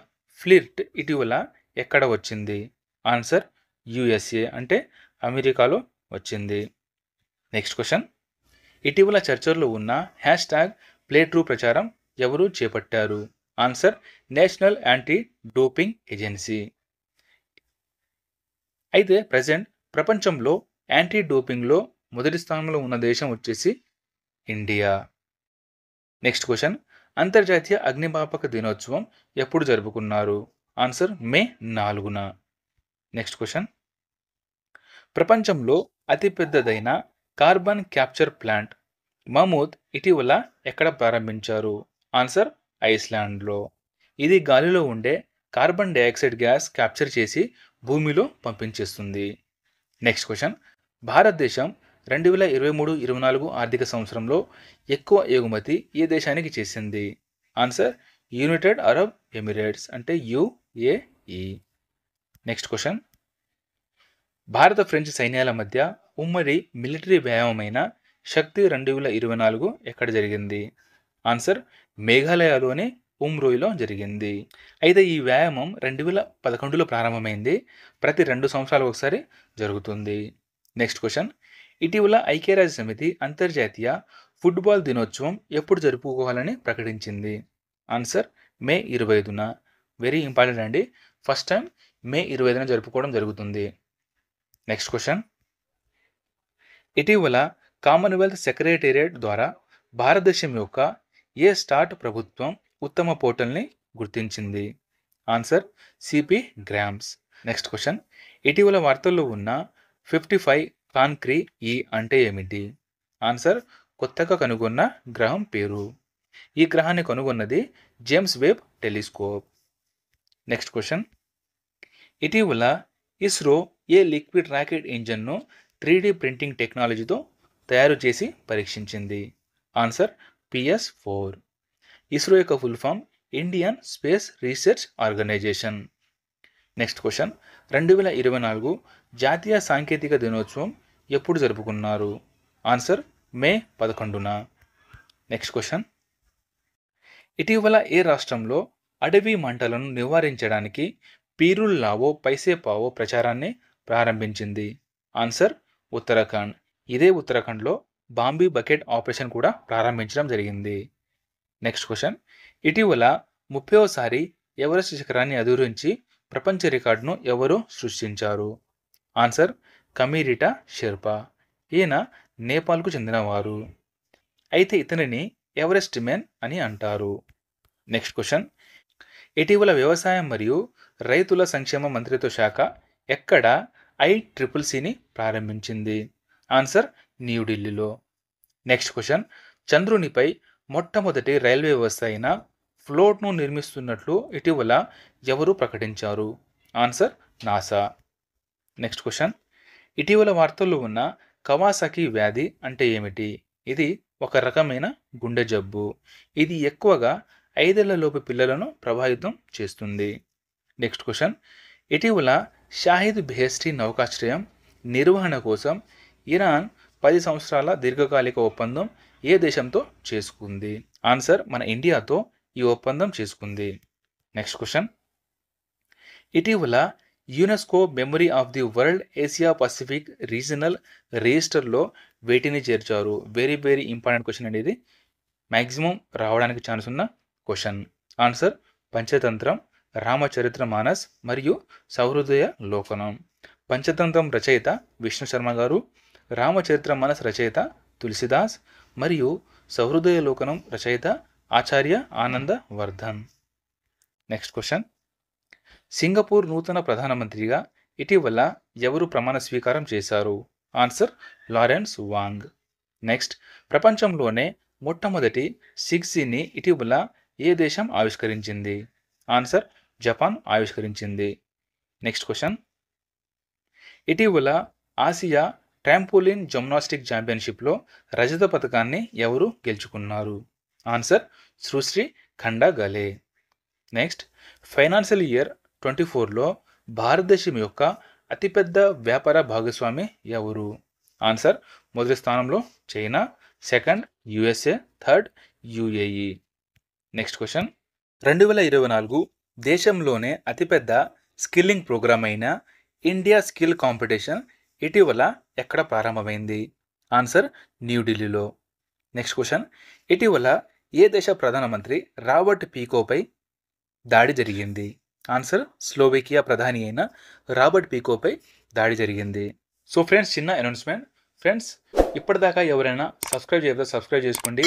ఫ్లిర్ట్ ఇటీవల ఎక్కడ వచ్చింది? ఆన్సర్ USA అంటే అమెరికాలో వచ్చింది. నెక్స్ట్ క్వశ్చన్, ఇటీవల చర్చల్లో ఉన్న హ్యాష్ ట్యాగ్ ప్లే ట్రూ ప్రచారం ఎవరు చేపట్టారు? Answer, national anti doping agency. అయితే ప్రజెంట్ ప్రపంచంలో యాంటీ డోపింగ్లో మొదటి స్థానంలో ఉన్న దేశం వచ్చేసి ఇండియా. నెక్స్ట్ క్వశ్చన్, అంతర్జాతీయ అగ్నిమాపక దినోత్సవం ఎప్పుడు జరుపుకున్నారు? ఆన్సర్, మే 4న. నెక్స్ట్ క్వశ్చన్, ప్రపంచంలో అతిపెద్దదైన కార్బన్ క్యాప్చర్ ప్లాంట్ మమూద్ ఇటీవల ఎక్కడ ప్రారంభించారు? ఆన్సర్, ఐస్లాండ్లో. ఇది గాలిలో ఉండే కార్బన్ డైఆక్సైడ్ గ్యాస్ క్యాప్చర్ చేసి భూమిలో పంపించేస్తుంది. నెక్స్ట్ క్వశ్చన్, భారతదేశం 2023-24 ఆర్థిక సంవత్సరంలో ఎక్కువ ఎగుమతి ఏ దేశానికి చేసింది? ఆన్సర్, యునైటెడ్ అరబ్ ఎమిరేట్స్ అంటే యుఏఈ. నెక్స్ట్ క్వశ్చన్, భారత ఫ్రెంచ్ సైన్యాల మధ్య ఉమ్మడి మిలిటరీ వ్యాయామమైన శక్తి 2024 ఎక్కడ జరిగింది? ఆన్సర్, మేఘాలయలోని ఉమ్రోయిలో జరిగింది. అయితే ఈ వ్యాయామం 2011లో ప్రారంభమైంది. ప్రతి 2 సంవత్సరాలకు ఒకసారి జరుగుతుంది. నెక్స్ట్ క్వశ్చన్, ఇటీవల ఐక్యరాజ్య సమితి అంతర్జాతీయ ఫుట్బాల్ దినోత్సవం ఎప్పుడు జరుపుకోవాలని ప్రకటించింది? ఆన్సర్, మే 25న. వెరీ ఇంపార్టెంట్ అండి. ఫస్ట్ టైం మే 25న జరుపుకోవడం జరుగుతుంది. నెక్స్ట్ క్వశ్చన్, ఇటీవల కామన్వెల్త్ సెక్రటేరియట్ ద్వారా భారతదేశం యొక్క ఏ స్టార్ట్ ప్రభుత్వం ఉత్తమ పోర్టల్ని గుర్తించింది? Answer, CP grams. Next question, ఇటీవల వార్తల్లో ఉన్న 55 కాన్క్రీ ఈ అంటే ఏమిటి? ఆన్సర్, కొత్తగా కనుగొన్న గ్రహం పేరు. ఈ గ్రహాన్ని కనుగొన్నది James Webb telescope. Next question, ఇటీవల ఇస్రో ఏ లిక్విడ్ రాకెట్ ఇంజన్ను 3D ప్రింటింగ్ టెక్నాలజీతో తయారు చేసి పరీక్షించింది? Answer, PS4. ఇస్రో యొక్క full form Indian space research organisation. Next question, 2024 జాతీయ సాంకేతిక దినోత్సవం ఎప్పుడు జరుపుకున్నారు? ఆన్సర్, మే 11న. నెక్స్ట్ క్వశ్చన్, ఇటీవల ఏ రాష్ట్రంలో అడవి మంటలను నివారించడానికి పీరుల్ లావో పైసే పావో ప్రచారాన్ని ప్రారంభించింది? ఆన్సర్, ఉత్తరాఖండ్. ఇదే ఉత్తరాఖండ్లో బాంబీ బకెట్ ఆపరేషన్ కూడా ప్రారంభించడం జరిగింది. నెక్స్ట్ క్వశ్చన్, ఇటీవల 30వసారి ఎవరెస్ట్ శిఖరాన్ని అధిరోహించి ప్రపంచ రికార్డును ఎవరు సృష్టించారు? ఆన్సర్, కమీరిటా షెర్పా. ఈయన నేపాల్కు చెందినవారు. అయితే ఇతనిని ఎవరెస్ట్ మెన్ అని అంటారు. నెక్స్ట్ క్వశ్చన్, ఇటీవల వ్యవసాయం మరియు రైతుల సంక్షేమ మంత్రిత్వ శాఖ ఎక్కడ ICCCని ప్రారంభించింది? ఆన్సర్, న్యూఢిల్లీలో. నెక్స్ట్ క్వశ్చన్, చంద్రునిపై మొట్టమొదటి రైల్వే వ్యవస్థ అయిన ఫ్లోట్ను నిర్మిస్తున్నట్లు ఇటీవల ఎవరు ప్రకటించారు? Answer, NASA. నెక్స్ట్ క్వశ్చన్, ఇటీవల వార్తల్లో ఉన్న కవాసాకి వ్యాధి అంటే ఏమిటి? ఇది ఒక రకమైన గుండె జబ్బు. ఇది ఎక్కువగా 5 ఏళ్లలోపు పిల్లలను ప్రభావితం చేస్తుంది. నెక్స్ట్ క్వశ్చన్, ఇటీవల షాహిద్ బెహెస్టీ నౌకాశ్రయం నిర్వహణ కోసం ఇరాన్ 10 సంవత్సరాల దీర్ఘకాలిక ఒప్పందం ఏ దేశంతో చేసుకుంది? ఆన్సర్, మన ఇండియాతో ఈ ఒప్పందం చేసుకుంది. నెక్స్ట్ క్వశ్చన్, ఇటీవల UNESCO memory of the world Asia Pacific regional రిజిస్టర్లో వేటిని చేర్చారు? వెరీ వెరీ ఇంపార్టెంట్ క్వశ్చన్ అండి. ఇది మ్యాక్సిమం రావడానికి ఛాన్స్ ఉన్న క్వశ్చన్. ఆన్సర్, పంచతంత్రం, రామచరిత్ర మానస్ మరియు సహృదయ లోకనం. పంచతంత్రం రచయిత విష్ణు శర్మ గారు, రామచరిత్ర మానస్ రచయిత తులసిదాస్ మరియు సహృదయ లోకనం రచయిత ఆచార్య ఆనంద వర్ధన్. నెక్స్ట్ క్వశ్చన్, సింగపూర్ నూతన ప్రధానమంత్రిగా ఇటీవల ఎవరు ప్రమాణ స్వీకారం చేశారు? Answer, Lawrence Wong. నెక్స్ట్, ప్రపంచంలోనే మొట్టమొదటి 6Gని ఇటీవల ఏ దేశం ఆవిష్కరించింది? ఆన్సర్, జపాన్ ఆవిష్కరించింది. నెక్స్ట్ క్వశ్చన్, ఇటీవల ఆసియా ట్రాంపోలిన్ జిమ్నాస్టిక్ ఛాంపియన్షిప్లో రజత పథకాన్ని ఎవరు గెలుచుకున్నారు? Answer, Sushree Khandagale. Next, financial year 24లో భారతదేశం యొక్క అతిపెద్ద వ్యాపార భాగస్వామి ఎవరు? ఆన్సర్, మొదటి స్థానంలో China, second USA, third UAE. Next question, 2024 దేశంలోనే అతిపెద్ద స్కిల్లింగ్ ప్రోగ్రామ్ అయిన ఇండియా స్కిల్ కాంపిటీషన్ ఇటీవల ఎక్కడ ప్రారంభమైంది? ఆన్సర్ న్యూఢిల్లీలో. నెక్స్ట్ క్వశ్చన్, ఇటీవల ఏ దేశ ప్రధానమంత్రి రాబర్ట్ పీకోపై దాడి జరిగింది? ఆన్సర్ స్లోవేకియా ప్రధాని అయిన రాబర్ట్ పీకోపై దాడి జరిగింది. సో ఫ్రెండ్స్, చిన్న అనౌన్స్మెంట్. ఫ్రెండ్స్, ఇప్పటిదాకా ఎవరైనా సబ్స్క్రైబ్ చేయకపోతే సబ్స్క్రైబ్ చేసుకోండి.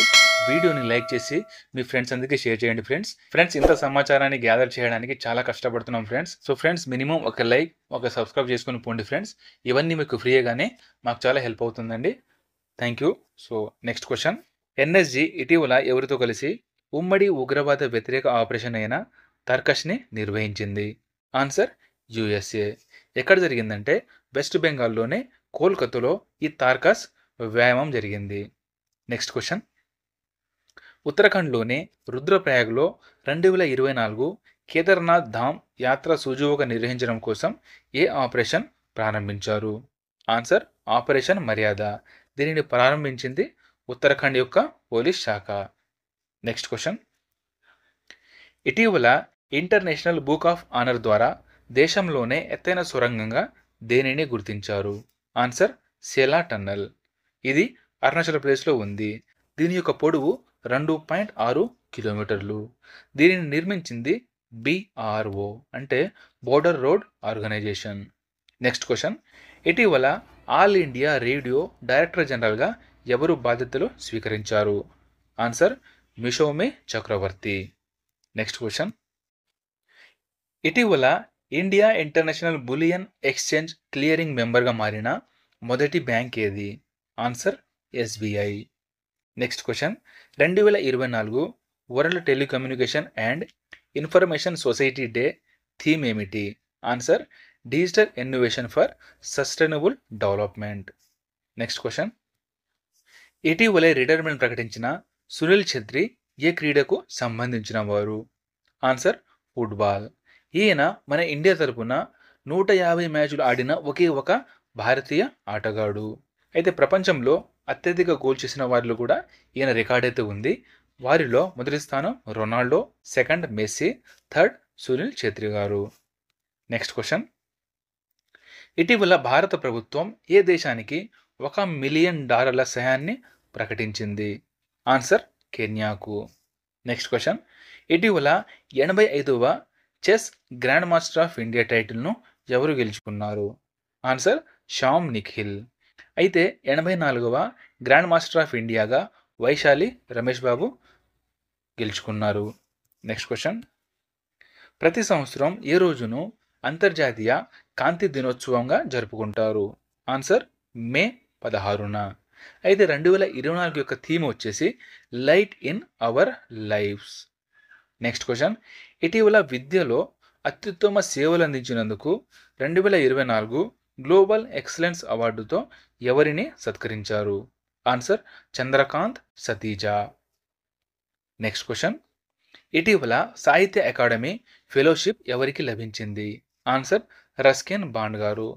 వీడియోని లైక్ చేసి మీ ఫ్రెండ్స్ అందరికీ షేర్ చేయండి ఫ్రెండ్స్. ఇంత సమాచారాన్ని గ్యాదర్ చేయడానికి చాలా కష్టపడుతున్నాం ఫ్రెండ్స్. సో ఫ్రెండ్స్, మినిమం ఒక లైక్, ఒక సబ్స్క్రైబ్ చేసుకుని పోండి ఫ్రెండ్స్. ఇవన్నీ మీకు ఫ్రీగానే మాకు చాలా హెల్ప్ అవుతుందండి. Thank you. So next question, NSG ఇటీవల ఎవరితో కలిసి ఉమ్మడి ఉగ్రవాద వ్యతిరేక ఆపరేషన్ అయిన తర్కష్ని నిర్వహించింది? Answer USA. ఎక్కడ జరిగిందంటే వెస్ట్ బెంగాల్లోనే కోల్కతాలో ఈ తార్కస్ వ్యాయామం జరిగింది. నెక్స్ట్ క్వశ్చన్, ఉత్తరాఖండ్లోని రుద్రప్రయాగ్లో 2024 కేదార్నాథ్ ధామ్ యాత్ర సుజువుగా నిర్వహించడం కోసం ఏ ఆపరేషన్ ప్రారంభించారు? Answer operation Maryada. దీనిని ప్రారంభించింది ఉత్తరాఖండ్ యొక్క పోలీస్ శాఖ. నెక్స్ట్ క్వశ్చన్, ఇటీవల ఇంటర్నేషనల్ బుక్ ఆఫ్ ఆనర్ ద్వారా దేశంలోనే ఎత్తైన సొరంగంగా దేనిని గుర్తించారు? Answer Sela tunnel. ఇది అరుణాచల్ ప్రదేశ్లో ఉంది. దీని యొక్క పొడవు 2.6 కిలోమీటర్లు. దీనిని నిర్మించింది BRO, అంటే border road organisation. Next question, ఇటీవల ఆల్ ఇండియా రేడియో డైరెక్టర్ జనరల్గా ఎవరు బాధ్యతలు స్వీకరించారు? Answer Moushumi Chakraborty. Next question, ఇటీవల India international bullion exchange clearing మెంబర్గా మారిన మొదటి బ్యాంక్ ఏది? Answer SBI. Next question, 2024 world telecommunication and information society day theme ఏమిటి? Answer digital innovation for sustainable development. Next question, ఇటీవలే రిటైర్మెంట్ ప్రకటించిన సునీల్ ఛెత్రి ఏ క్రీడకు సంబంధించిన వారు? Answer football. ఈయన మన ఇండియా తరపున 150 మ్యాచ్లు ఆడిన ఒకే ఒక భారతీయ ఆటగాడు. అయితే ప్రపంచంలో అత్యధిక గోల్ చేసిన వారిలో కూడా ఈయన రికార్డ్ అయితే ఉంది. వారిలో మొదటి స్థానం Ronaldo, second Messi, third Sunil Chhetri garu. Next question, ఇటీవల భారత ప్రభుత్వం ఏ దేశానికి $1 మిలియన్ సహాయాన్ని ప్రకటించింది? ఆన్సర్ కెన్యాకు. నెక్స్ట్ క్వశ్చన్, ఇటీవల 85వ chess grandmaster of India టైటిల్ను ఎవరు గెలుచుకున్నారు? ఆన్సర్ శ్యామ్ నిఖిల్. అయితే 84వ గ్రాండ్ మాస్టర్ ఆఫ్ ఇండియాగా వైశాలి రమేష్ బాబు గెలుచుకున్నారు. నెక్స్ట్ క్వశ్చన్, ప్రతి సంవత్సరం ఏ రోజును అంతర్జాతీయ కాంతి దినోత్సవంగా జరుపుకుంటారు? ఆన్సర్ మే 16న. అయితే 2024 యొక్క థీమ్ వచ్చేసి light in our lives. Next question, ఇటీవల విద్యలో అత్యుత్తమ సేవలు అందించినందుకు 2024 గ్లోబల్ ఎక్సలెన్స్ అవార్డుతో ఎవరిని సత్కరించారు? ఆన్సర్ చంద్రకాంత్ సతీజా. నెక్స్ట్ క్వశ్చన్, ఇటీవల సాహిత్య అకాడమీ ఫెలోషిప్ ఎవరికి లభించింది? ఆన్సర్ రస్కిన్ బాండ్ గారు.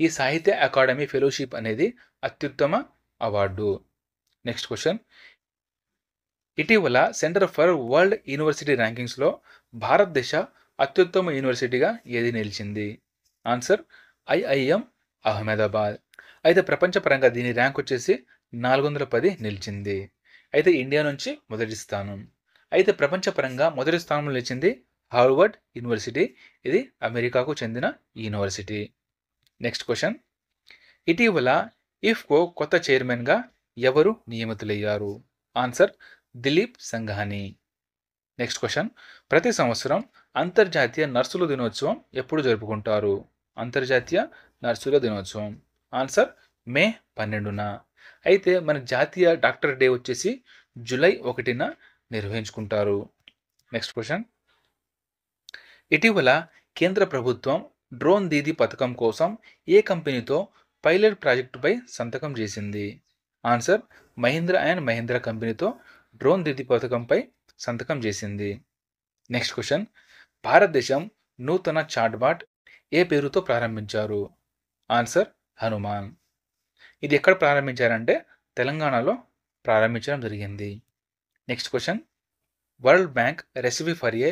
ఈ సాహిత్య అకాడమీ ఫెలోషిప్ అనేది అత్యుత్తమ అవార్డు. నెక్స్ట్ క్వశ్చన్, ఇటీవల సెంటర్ ఫర్ వరల్డ్ యూనివర్సిటీ ర్యాంకింగ్స్లో భారతదేశ అత్యుత్తమ యూనివర్సిటీగా ఏది నిలిచింది? Answer IIM Ahmedabad. అయితే ప్రపంచపరంగా దీని ర్యాంక్ వచ్చేసి 410 నిలిచింది. అయితే ఇండియా నుంచి మొదటి స్థానం. అయితే ప్రపంచపరంగా మొదటి స్థానంలో నిలిచింది హార్వర్డ్ యూనివర్సిటీ. ఇది అమెరికాకు చెందిన యూనివర్సిటీ. నెక్స్ట్ క్వశ్చన్, ఇటీవల ఇఫ్కో కొత్త చైర్మన్గా ఎవరు నియమితులయ్యారు? ఆన్సర్ దిలీప్ సంఘాని. నెక్స్ట్ క్వశ్చన్, ప్రతి సంవత్సరం అంతర్జాతీయ నర్సుల దినోత్సవం ఎప్పుడు జరుపుకుంటారు? అంతర్జాతీయ నర్సుల దినోత్సవం ఆన్సర్ మే 12న. అయితే మన జాతీయ డాక్టర్ డే వచ్చేసి జూలై 1న నిర్వహించుకుంటారు. నెక్స్ట్ క్వశ్చన్, ఇటీవల కేంద్ర ప్రభుత్వం డ్రోన్ దీదీ పథకం కోసం ఏ కంపెనీతో పైలట్ ప్రాజెక్టుపై సంతకం చేసింది? ఆన్సర్ మహీంద్రా అండ్ మహీంద్రా కంపెనీతో డ్రోన్ దీదీ పథకంపై సంతకం చేసింది. నెక్స్ట్ క్వశ్చన్, భారతదేశం నూతన చాట్బాట్ ఏ పేరుతో ప్రారంభించారు? ఆన్సర్ హనుమాన్. ఇది ఎక్కడ ప్రారంభించారంటే తెలంగాణలో ప్రారంభించడం జరిగింది. Next question, world bank recipe for a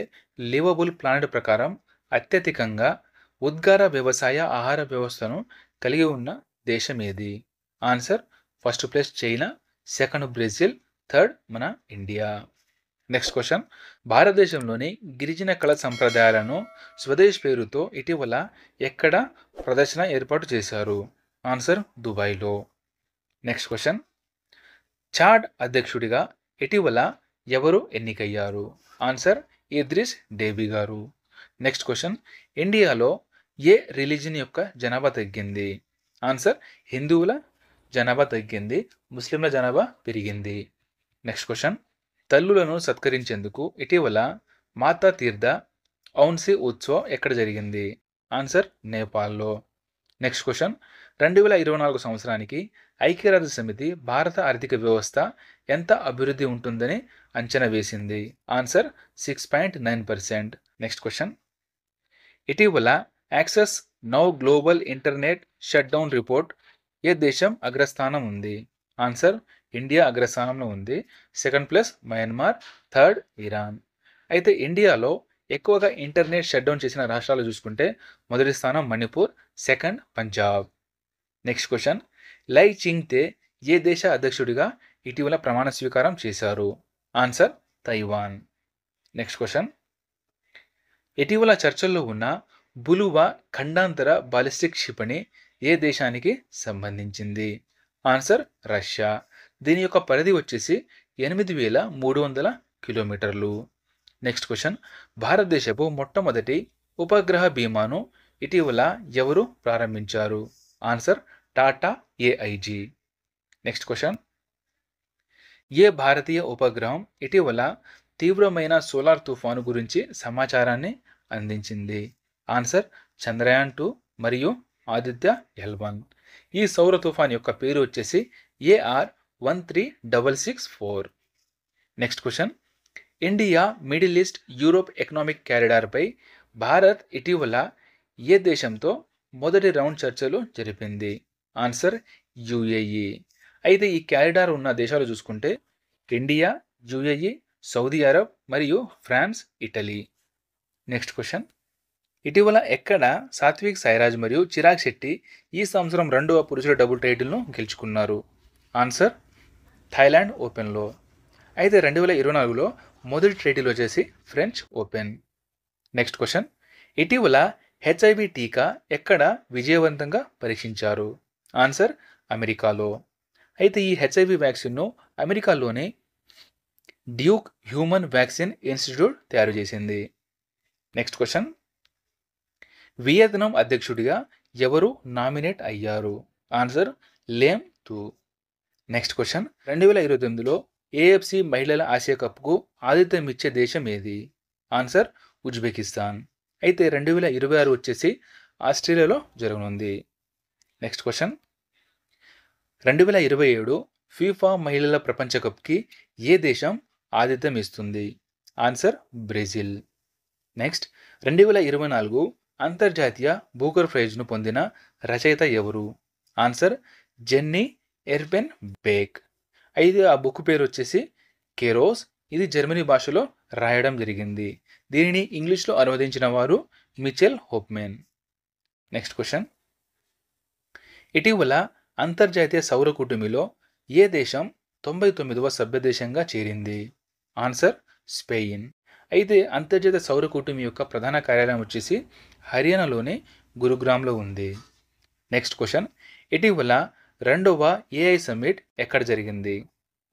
liveable planet ప్రకారం అత్యధికంగా ఉద్గార వ్యవసాయ ఆహార వ్యవస్థను కలిగి ఉన్న దేశం ఏది? Answer first place China, second Brazil, third మన ఇండియా. నెక్స్ట్ క్వశ్చన్, భారతదేశంలోని గిరిజన కళ సంప్రదాయాలను స్వదేశ్ పేరుతో ఇటీవల ఎక్కడ ప్రదర్శన ఏర్పాటు చేశారు? ఆన్సర్ దుబాయ్లో. నెక్స్ట్ క్వశ్చన్, చాడ్ అధ్యక్షుడిగా ఇటీవల ఎవరు ఎన్నికయ్యారు? ఆన్సర్ ఇద్రిస్ డేబీ గారు. నెక్స్ట్ క్వశ్చన్, ఇండియాలో ఏ రిలీజన్ యొక్క జనాభా తగ్గింది? ఆన్సర్ హిందువుల జనాభా తగ్గింది, ముస్లింల జనాభా పెరిగింది. నెక్స్ట్ క్వశ్చన్, తల్లులను సత్కరించేందుకు ఇటీవల మాతా తీర్థ ఔన్సీ ఉత్సవ్ ఎక్కడ జరిగింది? ఆన్సర్ నేపాల్లో. నెక్స్ట్ క్వశ్చన్, 2024 సంవత్సరానికి ఐక్యరాజ్య సమితి భారత ఆర్థిక వ్యవస్థ ఎంత అభివృద్ధి ఉంటుందని అంచనా వేసింది? ఆన్సర్ 6.9%. నెక్స్ట్ క్వశ్చన్, ఇటీవల access now global internet shutdown report ఏ దేశం అగ్రస్థానం ఉంది? ఆన్సర్ ఇండియా అగ్రస్థానంలో ఉంది. Second place Myanmar, third Iran. అయితే ఇండియాలో ఎక్కువగా ఇంటర్నెట్ షట్ డౌన్ చేసిన రాష్ట్రాలు చూసుకుంటే మొదటి స్థానం Manipur, second Punjab. Next question, లై చింగ్తే ఏ దేశ అధ్యక్షుడిగా ఇటీవల ప్రమాణ స్వీకారం చేశారు? Answer Taiwan. నెక్స్ట్ క్వశ్చన్, ఇటీవల చర్చల్లో ఉన్న బులువా ఖండాంతర బాలిస్టిక్ క్షిపణి ఏ దేశానికి సంబంధించింది? Answer Russia. దీని యొక్క పరిధి వచ్చేసి 8,300 కిలోమీటర్లు. నెక్స్ట్ క్వశ్చన్, భారతదేశపు మొట్టమొదటి ఉపగ్రహ బీమాను ఇటీవల ఎవరు ప్రారంభించారు? Answer Tata AIG. Next question, ఏ భారతీయ ఉపగ్రహం ఇటీవల తీవ్రమైన సోలార్ తుఫాను గురించి సమాచారాన్ని అందించింది? ఆన్సర్ చంద్రయాన్ 2 మరియు ఆదిత్య L1. ఈ సౌర తుఫాన్ యొక్క పేరు వచ్చేసి AR13664. Next question, India middle east Europe economic క్యారిడార్పై భారత్ ఇటీవల ఏ దేశంతో మొదటి రౌండ్ చర్చలు జరిపింది? Answer UAE. అయితే ఈ క్యారిడార్ ఉన్న దేశాలు చూసుకుంటే ఇండియా, యుఏఈ, సౌదీ అరబ్ మరియు ఫ్రాన్స్, ఇటలీ. నెక్స్ట్ క్వశ్చన్, ఇటీవల ఎక్కడ సాత్విక్ సాయిరాజ్ మరియు చిరాగ్ శెట్టి ఈ సంవత్సరం రెండవ పురుషుల డబుల్ టైటిల్ను గెలుచుకున్నారు? ఆన్సర్ థాయిలాండ్ ఓపెన్లో. అయితే 2024లో మొదటి టైటిల్ వచ్చేసి ఫ్రెంచ్ ఓపెన్. నెక్స్ట్ క్వశ్చన్, ఇటీవల హెచ్ఐవి టీకా ఎక్కడ విజయవంతంగా పరీక్షించారు? ఆన్సర్ అమెరికాలో. అయితే ఈ హెచ్ఐవి వ్యాక్సిన్ను అమెరికాలోని డ్యూక్ హ్యూమన్ వ్యాక్సిన్ ఇన్స్టిట్యూట్ తయారు చేసింది. నెక్స్ట్ క్వశ్చన్, వియత్నాం అధ్యక్షుడిగా ఎవరు నామినేట్ అయ్యారు? ఆన్సర్ లేమ్ తూ. నెక్స్ట్ క్వశ్చన్, 2029లో ఏఎఫ్సి మహిళల ఆసియా కప్కు ఆతిథ్యం ఇచ్చే దేశం ఏది? Answer Uzbekistan. అయితే 2026 వచ్చేసి ఆస్ట్రేలియాలో జరగనుంది. నెక్స్ట్ క్వశ్చన్, 2027 ఫీఫా మహిళల ప్రపంచ కప్కి ఏ దేశం ఆతిథ్యం ఇస్తుంది? Answer Brazil. నెక్స్ట్, 2024 అంతర్జాతీయ బూకర్ ప్రైజ్ను పొందిన రచయిత ఎవరు? Answer Jenny Erpenbeck. అయితే ఆ బుక్ పేరు వచ్చేసి కెరోస్. ఇది జర్మనీ భాషలో రాయడం జరిగింది. దీనిని ఇంగ్లీష్లో అనువదించిన వారు మిచెల్ హోప్మెన్. నెక్స్ట్ క్వశ్చన్, ఇటీవల అంతర్జాతీయ సౌర కూటమిలో ఏ దేశం 99వ సభ్య దేశంగా చేరింది? Answer Spain. అయితే అంతర్జాతీయ సౌర కూటమి యొక్క ప్రధాన కార్యాలయం వచ్చేసి హర్యానాలోని గురుగ్రామ్లో ఉంది. నెక్స్ట్ క్వశ్చన్, ఇటీవల రెండవ ఏఐ సమ్మిట్ ఎక్కడ జరిగింది?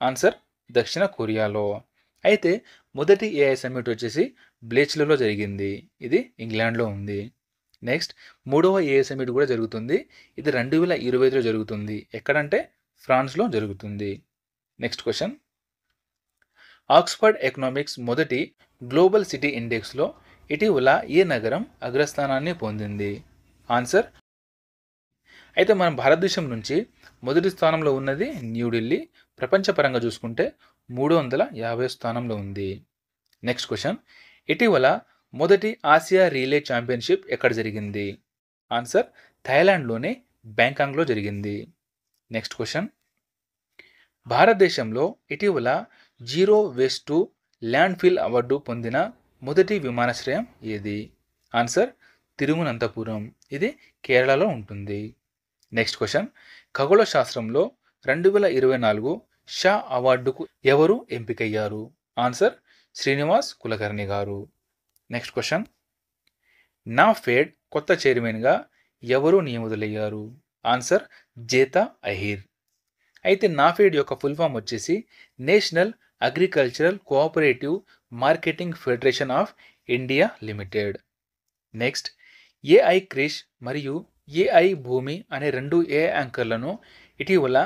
ఆన్సర్ దక్షిణ కొరియాలో. అయితే మొదటి ఏఐ సమ్మిట్ వచ్చేసి బ్లేచ్లలో జరిగింది. ఇది ఇంగ్లాండ్లో ఉంది. నెక్స్ట్, మూడవ ఏఐ సమ్మిట్ కూడా జరుగుతుంది. ఇది 2025లో జరుగుతుంది. ఎక్కడంటే ఫ్రాన్స్లో జరుగుతుంది. నెక్స్ట్ క్వశ్చన్, ఆక్స్ఫర్డ్ ఎకనామిక్స్ మొదటి గ్లోబల్ సిటీ ఇండెక్స్లో ఇటీవల ఏ నగరం అగ్రస్థానాన్ని పొందింది? ఆన్సర్. అయితే మన భారతదేశం నుంచి మొదటి స్థానంలో ఉన్నది న్యూఢిల్లీ. ప్రపంచపరంగా చూసుకుంటే 350 స్థానంలో ఉంది. నెక్స్ట్ క్వశ్చన్, ఇటీవల మొదటి ఆసియా రీలే ఛాంపియన్షిప్ ఎక్కడ జరిగింది? ఆన్సర్ థాయిలాండ్లోని బ్యాంకాక్లో జరిగింది. నెక్స్ట్ క్వశ్చన్, భారతదేశంలో ఇటీవల zero waste to land fill award పొందిన మొదటి విమానాశ్రయం ఏది? ఆన్సర్ తిరువనంతపురం. ఇది కేరళలో ఉంటుంది. నెక్స్ట్ క్వశ్చన్, ఖగోళ శాస్త్రంలో 2024 షా అవార్డుకు ఎవరు ఎంపికయ్యారు? ఆన్సర్ శ్రీనివాస్ కులకర్ణి గారు. నెక్స్ట్ క్వశ్చన్, నాఫెడ్ కొత్త చైర్మన్గా ఎవరు నియమితులయ్యారు? ఆన్సర్ జేతా అహీర్. అయితే నాఫెడ్ యొక్క ఫుల్ ఫామ్ వచ్చేసి national agricultural cooperative marketing federation of India limited. Next, AI Krish మరియు ఏఐ భూమి అనే 2 ఏఐ యాంకర్లను ఇటీవల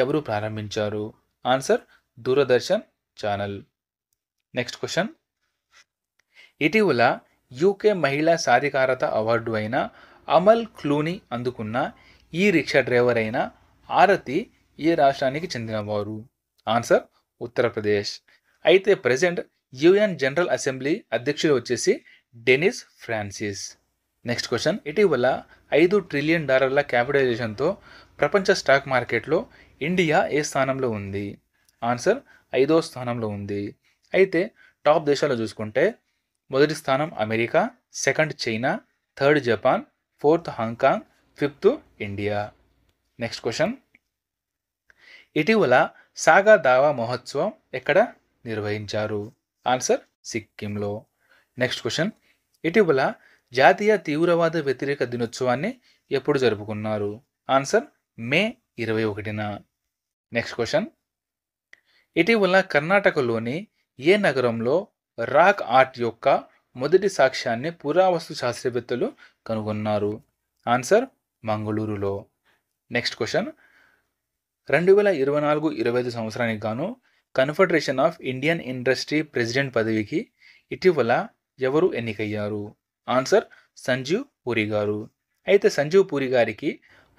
ఎవరు ప్రారంభించారు? Answer Doordarshan channel. Next question, ఇటీవల యూకే మహిళా సాధికారత అవార్డు అయిన అమల్ క్లూని అందుకున్న ఈ రిక్షా డ్రైవర్ అయిన ఆరతి ఏ రాష్ట్రానికి చెందినవారు? ఆన్సర్ ఉత్తరప్రదేశ్. అయితే ప్రజెంట్ యుఎన్ జనరల్ అసెంబ్లీ అధ్యక్షుడు వచ్చేసి డెనిస్ ఫ్రాన్సిస్. నెక్స్ట్ క్వశ్చన్, ఇటీవల $5 ట్రిలియన్ క్యాపిటలైజేషన్తో ప్రపంచ స్టాక్ మార్కెట్లో ఇండియా ఏ స్థానంలో ఉంది? ఆన్సర్ 5వ స్థానంలో ఉంది. అయితే టాప్ దేశాలు చూసుకుంటే మొదటి స్థానం America, second China, third Japan, fourth Hong Kong, fifth India. Next question, ఇటీవల సాగా దావా మహోత్సవం ఎక్కడ నిర్వహించారు? ఆన్సర్ సిక్కింలో. నెక్స్ట్ క్వశ్చన్, ఇటీవల జాతీయ తీవ్రవాద వ్యతిరేక దినోత్సవాన్ని ఎప్పుడు జరుపుకున్నారు? ఆన్సర్ మే 21న. నెక్స్ట్ క్వశ్చన్, ఇటీవల కర్ణాటకలోని ఏ నగరంలో రాక్ ఆర్ట్ యొక్క మొదటి సాక్ష్యాన్ని పురావస్తు శాస్త్రవేత్తలు కనుగొన్నారు? ఆన్సర్ మంగళూరులో. నెక్స్ట్ క్వశ్చన్, 2024-25 సంవత్సరానికి గాను confederation of Indian industry president పదవికి ఇటీవల ఎవరు ఎన్నికయ్యారు? ఆన్సర్ సంజీవ్ పూరి గారు. అయితే సంజీవ్ పూరి గారికి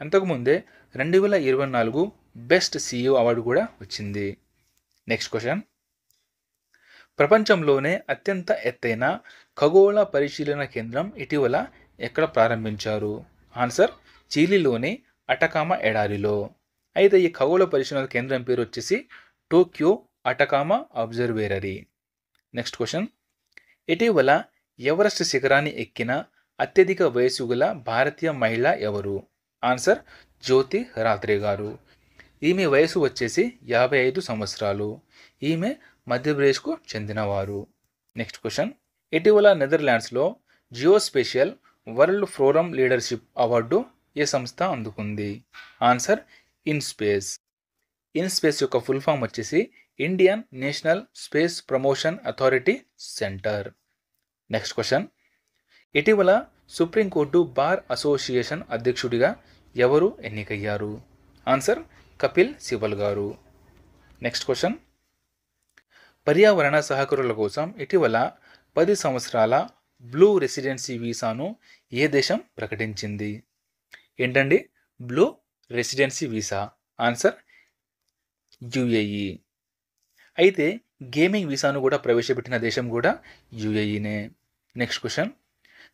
అంతకుముందే 2024 బెస్ట్ సిఇఓ అవార్డు కూడా వచ్చింది. నెక్స్ట్ క్వశ్చన్, ప్రపంచంలోనే అత్యంత ఎత్తైన ఖగోళ పరిశీలన కేంద్రం ఇటీవల ఎక్కడ ప్రారంభించారు? ఆన్సర్ చిలీలోని అటకామా ఎడారిలో. అయితే ఈ ఖగోళ పరిశీలన కేంద్రం పేరు వచ్చేసి Tokyo Atacama observatory. Next question, ఇటీవల ఎవరెస్ట్ శిఖరాన్ని ఎక్కిన అత్యధిక వయసు గల భారతీయ మహిళ ఎవరు? ఆన్సర్ జ్యోతి రాత్రే గారు. ఈమె వయసు వచ్చేసి 55 సంవత్సరాలు. ఈమె మధ్యప్రదేశ్కు చెందినవారు. నెక్స్ట్ క్వశ్చన్, ఇటీవల నెదర్లాండ్స్లో geospatial world forum leadership award ఏ సంస్థ అందుకుంది? Answer InSpace. ఇన్స్పేస్ యొక్క ఫుల్ ఫామ్ వచ్చేసి Indian national space promotion authority centre. Next question, ఇటీవల సుప్రీంకోర్టు బార్ అసోసియేషన్ అధ్యక్షుడిగా ఎవరు ఎన్నికయ్యారు? ఆన్సర్ కపిల్ సిబల్ గారు. నెక్స్ట్ క్వశ్చన్, పర్యావరణ సహకారుల కోసం ఇటీవల 10 సంవత్సరాల బ్లూ రెసిడెన్సీ వీసాను ఏ దేశం ప్రకటించింది? ఏంటండి blue residency visa? Answer UAE. అయితే గేమింగ్ వీసాను కూడా ప్రవేశపెట్టిన దేశం కూడా యుఏఈనే. Next question,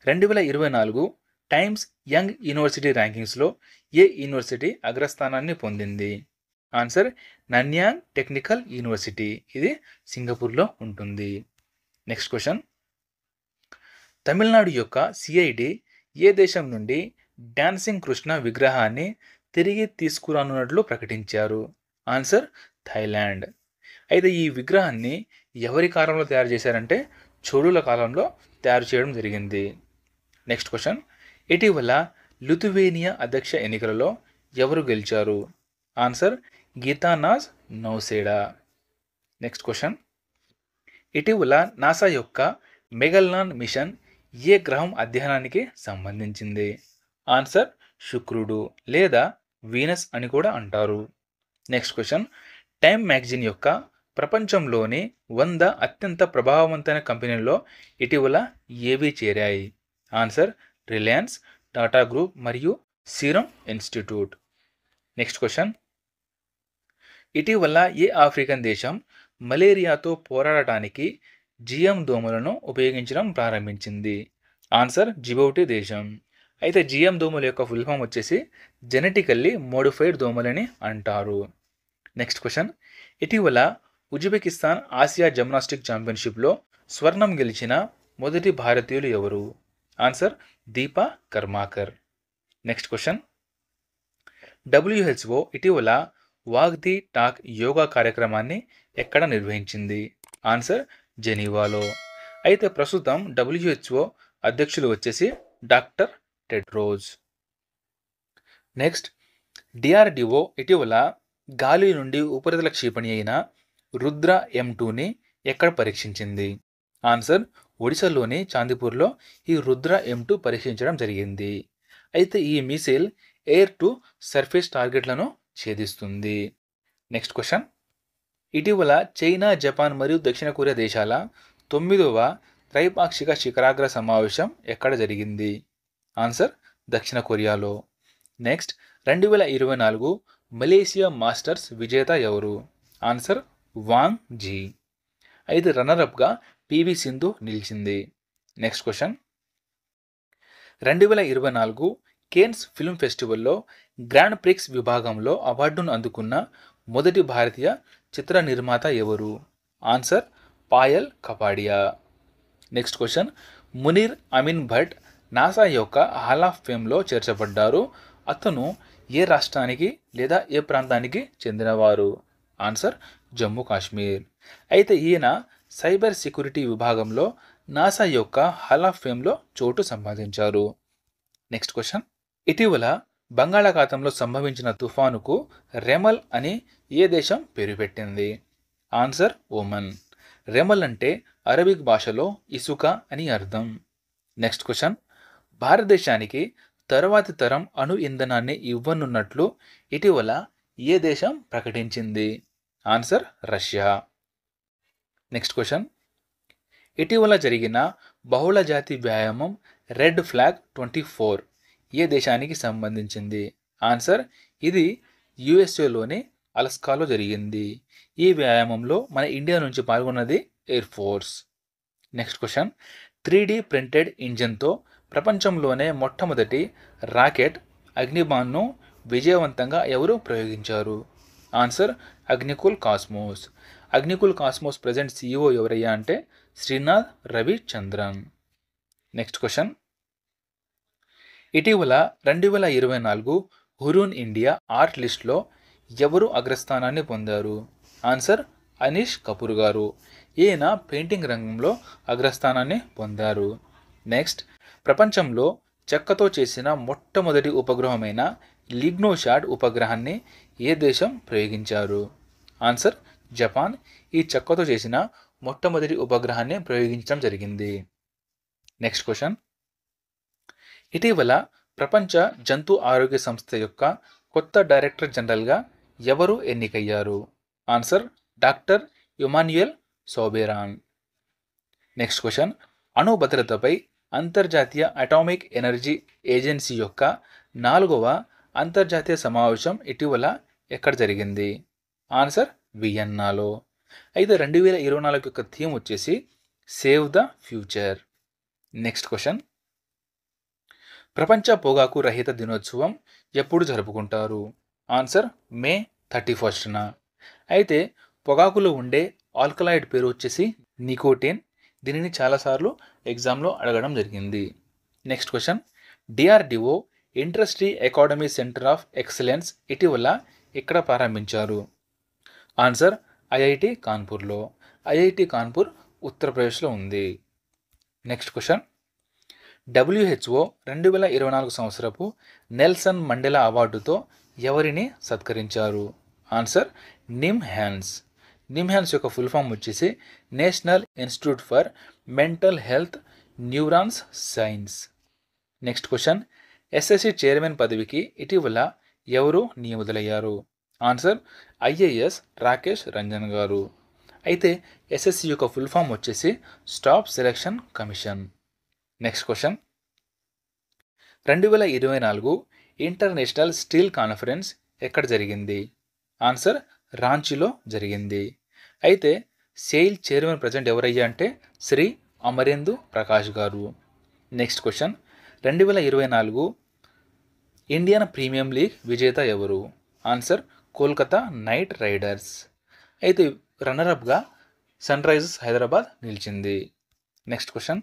2024 Times young university ర్యాంకింగ్స్లో ఏ యూనివర్సిటీ అగ్రస్థానాన్ని పొందింది? Answer Nanyang technical university. ఇది సింగపూర్లో ఉంటుంది. నెక్స్ట్ క్వశ్చన్, తమిళనాడు యొక్క సిఐడి ఏ దేశం నుండి డాన్సింగ్ కృష్ణ విగ్రహాన్ని తిరిగి తీసుకురానున్నట్లు ప్రకటించారు? Answer Thailand. అయితే ఈ విగ్రహాన్ని ఎవరి కాలంలో తయారు చేశారంటే చోళుల కాలంలో తయారు చేయడం జరిగింది. నెక్స్ట్ క్వశ్చన్, ఇటీవల లిథువేనియా అధ్యక్ష ఎన్నికలలో ఎవరు గెలిచారు? ఆన్సర్ గీతానాజ్ నౌసేడా. నెక్స్ట్ క్వశ్చన్, ఇటీవల నాసా యొక్క మెగల్లాన్ మిషన్ ఏ గ్రహం అధ్యయనానికి సంబంధించింది? ఆన్సర్ శుక్రుడు లేదా వీనస్ అని కూడా అంటారు. నెక్స్ట్ క్వశ్చన్, టైమ్ మ్యాగజైన్ యొక్క ప్రపంచంలోని 100 అత్యంత ప్రభావవంతమైన కంపెనీల్లో ఇటీవల ఏవి చేరాయి? ఆన్సర్ రిలయన్స్, టాటా గ్రూప్ మరియు సీరం ఇన్స్టిట్యూట్. నెక్స్ట్ క్వశ్చన్, ఇటీవల ఏ ఆఫ్రికన్ దేశం మలేరియాతో పోరాడటానికి జిఎం దోమలను ఉపయోగించడం ప్రారంభించింది? ఆన్సర్ జిబౌటి దేశం. అయితే జిఎం దోమల యొక్క ఫుల్ ఫామ్ వచ్చేసి జెనెటికల్లీ మోడిఫైడ్ దోమలని అంటారు. నెక్స్ట్ క్వశ్చన్, ఇటీవల ఉజ్బెకిస్తాన్ ఆసియా జిమ్నాస్టిక్ ఛాంపియన్షిప్లో స్వర్ణం గెలిచిన మొదటి భారతీయులు ఎవరు? Answer Deepa Karmakar. Next question, WHO ఇటీవల వాక్ ది టాక్ యోగా కార్యక్రమాన్ని ఎక్కడ నిర్వహించింది? ఆన్సర్ జెనీవాలో. అయితే ప్రస్తుతం డబ్ల్యూహెచ్ఓ అధ్యక్షులు వచ్చేసి డాక్టర్ టెడ్రోస్. నెక్స్ట్, డిఆర్డిఓ ఇటీవల గాలి నుండి ఉపరితల క్షిపణి అయిన రుద్ర M2ని ఎక్కడ పరీక్షించింది? ఆన్సర్ ఒడిశాలోని చాందీపూర్లో ఈ రుద్ర M2 పరీక్షించడం జరిగింది. అయితే ఈ మిసైల్ ఎయిర్ టు సర్ఫేస్ టార్గెట్లను ఛేదిస్తుంది. నెక్స్ట్ క్వశ్చన్, ఇటీవల చైనా, జపాన్ మరియు దక్షిణ కొరియా దేశాల 9వ త్రైపాక్షిక శిఖరాగ్ర సమావేశం ఎక్కడ జరిగింది? ఆన్సర్ దక్షిణ కొరియాలో. నెక్స్ట్, 2024 మలేసియా మాస్టర్స్ విజేత ఎవరు? Answer Wang Zhi. అయితే రన్నరప్గా పివి సింధు నిలిచింది. నెక్స్ట్ క్వశ్చన్, 2024 కేన్స్ ఫిల్మ్ ఫెస్టివల్లో గ్రాండ్ ప్రిక్స్ విభాగంలో అవార్డును అందుకున్న మొదటి భారతీయ చిత్ర నిర్మాత ఎవరు? Answer Payal Kapadia. Next question, Munir Amin Bhat NASA యొక్క హాల్ ఆఫ్ ఫేమ్లో చేర్చబడ్డారు. అతను ఏ రాష్ట్రానికి లేదా ఏ ప్రాంతానికి చెందినవారు? ఆన్సర్ జమ్మూ కాశ్మీర్. అయితే ఈయన సైబర్ సెక్యూరిటీ విభాగంలో నాసా యొక్క హాల్ ఆఫ్ ఫేమ్లో చోటు సంపాదించారు. నెక్స్ట్ క్వశ్చన్, ఇటీవల బంగాళాఖాతంలో సంభవించిన తుఫానుకు రెమల్ అని ఏ దేశం పేరు పెట్టింది? Answer Oman. రెమల్ అంటే అరబిక్ భాషలో ఇసుక అని అర్థం. నెక్స్ట్ క్వశ్చన్, భారతదేశానికి తరువాతి తరం అణు ఇంధనాన్ని ఇవ్వనున్నట్లు ఇటీవల ఏ దేశం ప్రకటించింది? Answer Russia. నెక్స్ట్ క్వశ్చన్, ఇటీవల జరిగిన బహుళజాతి వ్యాయామం రెడ్ ఫ్లాగ్ 24 ఏ దేశానికి సంబంధించింది? ఆన్సర్ ఇది యుఎస్ఏలోని అలస్కాలో జరిగింది. ఈ వ్యాయామంలో మన ఇండియా నుంచి పాల్గొన్నది air force. Next question, 3D printed ఇంజన్తో ప్రపంచంలోనే మొట్టమొదటి రాకెట్ అగ్నిబాన్ను విజయవంతంగా ఎవరు ప్రయోగించారు? Answer Agnikul Cosmos. Agnikul Cosmos present CEO ఎవరయ్యా అంటే శ్రీనాథ్ రవిచంద్రన్. నెక్స్ట్ క్వశ్చన్, ఇటీవల 2024 హురూన్ ఇండియా ఆర్ట్ లిస్ట్లో ఎవరు అగ్రస్థానాన్ని పొందారు? ఆన్సర్ అనీష్ కపూర్ గారు. ఈయన పెయింటింగ్ రంగంలో అగ్రస్థానాన్ని పొందారు. నెక్స్ట్, ప్రపంచంలో చెక్కతో చేసిన మొట్టమొదటి ఉపగ్రహమైన లిగ్నోషాట్ ఉపగ్రహాన్ని ఏ దేశం ప్రయోగించారు? Answer Japan. ఈ చెక్కతో చేసిన మొట్టమొదటి ఉపగ్రహాన్ని ప్రయోగించడం జరిగింది. నెక్స్ట్ క్వశ్చన్, ఇటీవల ప్రపంచ జంతు ఆరోగ్య సంస్థ యొక్క కొత్త డైరెక్టర్ జనరల్గా ఎవరు ఎన్నికయ్యారు? Answer doctor Emmanuel Soberon. Next question, అణు భద్రతపై అంతర్జాతీయ అటామిక్ ఎనర్జీ ఏజెన్సీ యొక్క 4వ అంతర్జాతీయ సమావేశం ఇటీవల ఎక్కడ జరిగింది? ఆన్సర్ వియన్నాలో. అయితే 2024 యొక్క థీమ్ వచ్చేసి save the future. Next question, ప్రపంచ పొగాకు రహిత దినోత్సవం ఎప్పుడు జరుపుకుంటారు? ఆన్సర్ మే 31న. అయితే పొగాకులో ఉండే ఆల్కలాయిడ్ పేరు వచ్చేసి నికోటిన్. దీనిని చాలాసార్లు ఎగ్జామ్లో అడగడం జరిగింది. Next question, DRDO industry academy centre of excellence ఇటీవల ఎక్కడ ప్రారంభించారు? ఆన్సర్ ఐఐటి కాన్పూర్లో. ఐఐటి కాన్పూర్ ఉత్తరప్రదేశ్లో ఉంది. నెక్స్ట్ క్వశ్చన్, WHO 2024 సంవత్సరపు నెల్సన్ మండేలా అవార్డుతో ఎవరిని సత్కరించారు? Answer NIMHANS. NIMHANS యొక్క ఫుల్ ఫామ్ వచ్చేసి national institute for mental health neurons science. Next question, SSC chairman పదవికి ఇటీవల ఎవరు నియమితులయ్యారు? ఆన్సర్ IAS రాకేష్ రంజన్ గారు. అయితే SSC యొక్క ఫుల్ ఫామ్ వచ్చేసి staff selection commission. Next question, 2024 international steel conference ఎక్కడ జరిగింది? ఆన్సర్ రాంచీలో జరిగింది. అయితే సెయిల్ చైర్మన్ ప్రజెంట్ ఎవరయ్యా అంటే శ్రీ అమరేందు ప్రకాష్ గారు. Next question, 2024 Indian premium league విజేత ఎవరు? Answer Kolkata night riders. అయితే రన్నరప్గా సన్ రైజర్స్ హైదరాబాద్ నిలిచింది. నెక్స్ట్ క్వశ్చన్,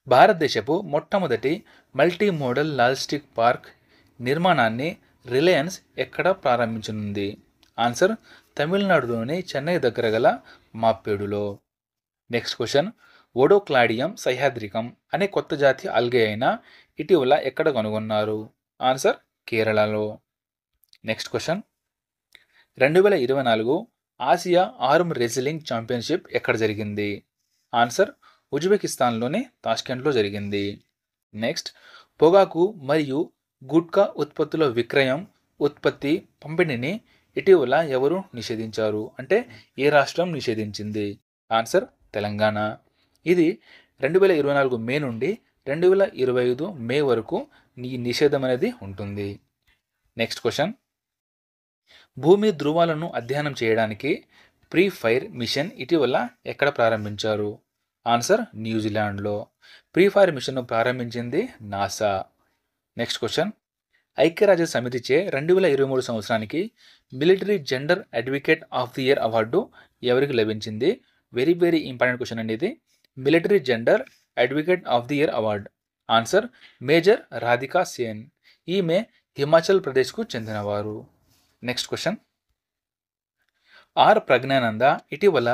భారతదేశపు మొట్టమొదటి మల్టీ మోడల్ లాజిస్టిక్ పార్క్ నిర్మాణాన్ని రిలయన్స్ ఎక్కడ ప్రారంభించనుంది? ఆన్సర్ తమిళనాడులోని చెన్నై దగ్గర గల మాప్పేడులో. నెక్స్ట్ క్వశ్చన్, ఓడోక్లాడియం సహ్యాద్రికం అనే కొత్త జాతి ఆల్గే అయినా ఇటీవల ఎక్కడ కనుగొన్నారు? ఆన్సర్ కేరళలో. Next question, 2024 Asia arm wrestling championship ఎక్కడ జరిగింది? ఆన్సర్ ఉజ్బెకిస్తాన్లోని తాష్కెంట్లో జరిగింది. నెక్స్ట్, పొగాకు మరియు గుట్కా ఉత్పత్తుల విక్రయం, ఉత్పత్తి, పంపిణీని ఇటీవల ఎవరు నిషేధించారు? అంటే ఏ రాష్ట్రం నిషేధించింది? ఆన్సర్ తెలంగాణ. ఇది 2024 మే నుండి 2025 మే వరకు ఈ నిషేధం అనేది ఉంటుంది. నెక్స్ట్ క్వశ్చన్, భూమి ధృవాలను అధ్యయనం చేయడానికి ప్రీ ఫైర్ మిషన్ ఇటీవల ఎక్కడ ప్రారంభించారు? ఆన్సర్ న్యూజిలాండ్లో. ప్రీ ఫైర్ మిషన్ను ప్రారంభించింది నాసా. నెక్స్ట్ క్వశ్చన్, ఐక్యరాజ్య సమితిచే 2023 సంవత్సరానికి military gender advocate of the year award ఎవరికి లభించింది? వెరీ వెరీ ఇంపార్టెంట్ క్వశ్చన్ అనేది. Military gender advocate of the year award. Answer major Radhika Sen. ఈమె హిమాచల్ ప్రదేశ్కు చెందినవారు. నెక్స్ట్ క్వశ్చన్, ఆర్ ప్రజ్ఞానంద ఇటీవల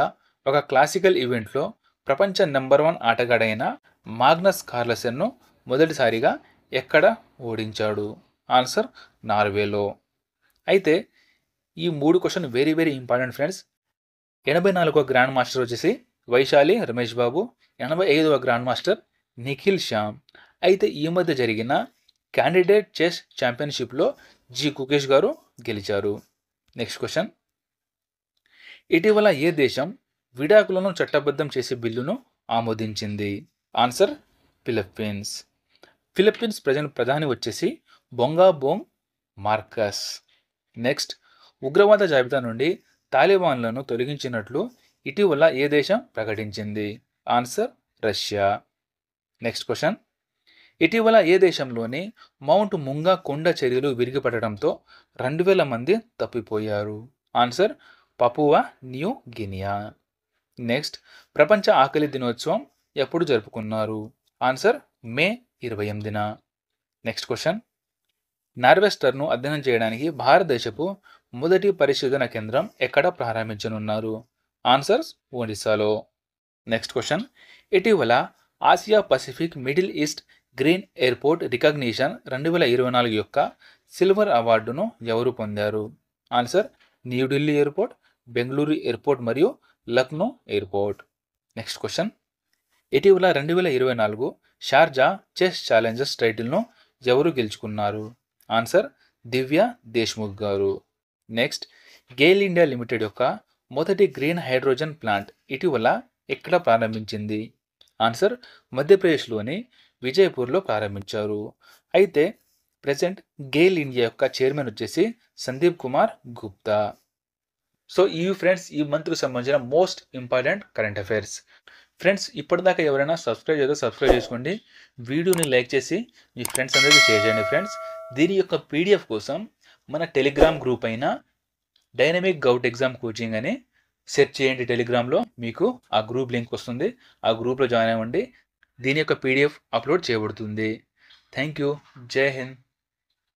ఒక క్లాసికల్ ఈవెంట్లో ప్రపంచ నెంబర్ 1 ఆటగాడైన మాగ్నస్ కార్లసెన్ను మొదటిసారిగా ఎక్కడ ఓడించాడు? ఆన్సర్ నార్వేలో. అయితే ఈ 3 question very very important friends. 84వ గ్రాండ్ మాస్టర్ వచ్చేసి వైశాలి రమేష్ బాబు, 85వ గ్రాండ్ మాస్టర్ నిఖిల్ శ్యామ్. అయితే ఈ మధ్య జరిగిన క్యాండిడేట్ చెస్ ఛాంపియన్షిప్లో జి కుకేష్ గారు గెలిచారు. నెక్స్ట్ క్వశ్చన్, ఇటీవల ఏ దేశం విడాకులను చట్టబద్ధం చేసే బిల్లును ఆమోదించింది? Answer Philippines. ఫిలిప్పీన్స్ ప్రధాని వచ్చేసి బొంగాబోంగ్ మార్కస్. నెక్స్ట్, ఉగ్రవాద జాబితా నుండి తాలిబాన్లను తొలగించినట్లు ఇటీవల ఏ దేశం ప్రకటించింది? Answer Russia. నెక్స్ట్ క్వశ్చన్, ఇటీవల ఏ దేశంలోని మౌంట్ ముంగా కొండ చర్యలు విరిగిపడడంతో 2000 మంది తప్పిపోయారు? Answer Papua New Guinea. Next, ప్రపంచ ఆకలి దినోత్సవం ఎప్పుడు జరుపుకున్నారు? ఆన్సర్ మే 28న. నెక్స్ట్ క్వశ్చన్, నార్వెస్టర్ను అధ్యయనం చేయడానికి భారతదేశపు మొదటి పరిశోధన కేంద్రం ఎక్కడ ప్రారంభించనున్నారు? ఆన్సర్స్ ఒడిశాలో. నెక్స్ట్ క్వశ్చన్, ఇటీవల Asia Pacific middle east green airport recognition 2024 యొక్క సిల్వర్ అవార్డును ఎవరు పొందారు? Answer New Delhi airport, Bengaluru airport మరియు లక్నో ఎయిర్పోర్ట్. నెక్స్ట్ క్వశ్చన్, ఇటీవల 2024 షార్జా చెస్ ఛాలెంజర్స్ టైటిల్ను ఎవరు గెలుచుకున్నారు? ఆన్సర్ దివ్య దేశ్ముఖ్ గారు. నెక్స్ట్, గెయిల్ ఇండియా లిమిటెడ్ యొక్క మొదటి గ్రీన్ హైడ్రోజన్ ప్లాంట్ ఇటీవల ఎక్కడ ప్రారంభించింది? ఆన్సర్ మధ్యప్రదేశ్లోని విజయపూర్లో ప్రారంభించారు. అయితే ప్రెసెంట్ గెయిల్ ఇండియా యొక్క చైర్మన్ వచ్చేసి సందీప్ కుమార్ గుప్తా. సో ఈ ఫ్రెండ్స్ ఈ మంత్కు సంబంధించిన most important current affairs. Friends ఇప్పటిదాకా ఎవరైనా సబ్స్క్రైబ్ చేస్తే సబ్స్క్రైబ్ చేసుకోండి, వీడియోని లైక్ చేసి మీ ఫ్రెండ్స్ అందరికీ షేర్ చేయండి. ఫ్రెండ్స్ దీని యొక్క పీడిఎఫ్ కోసం మన టెలిగ్రామ్ గ్రూప్ అయిన డైనమిక్ గౌట్ ఎగ్జామ్ కోచింగ్ అని సెర్చ్ చేయండి. టెలిగ్రామ్లో మీకు ఆ గ్రూప్ లింక్ వస్తుంది, ఆ గ్రూప్లో జాయిన్ అవ్వండి. దీని యొక్క పీడిఎఫ్ అప్లోడ్ చేయబడుతుంది. Thank you. జై హింద్.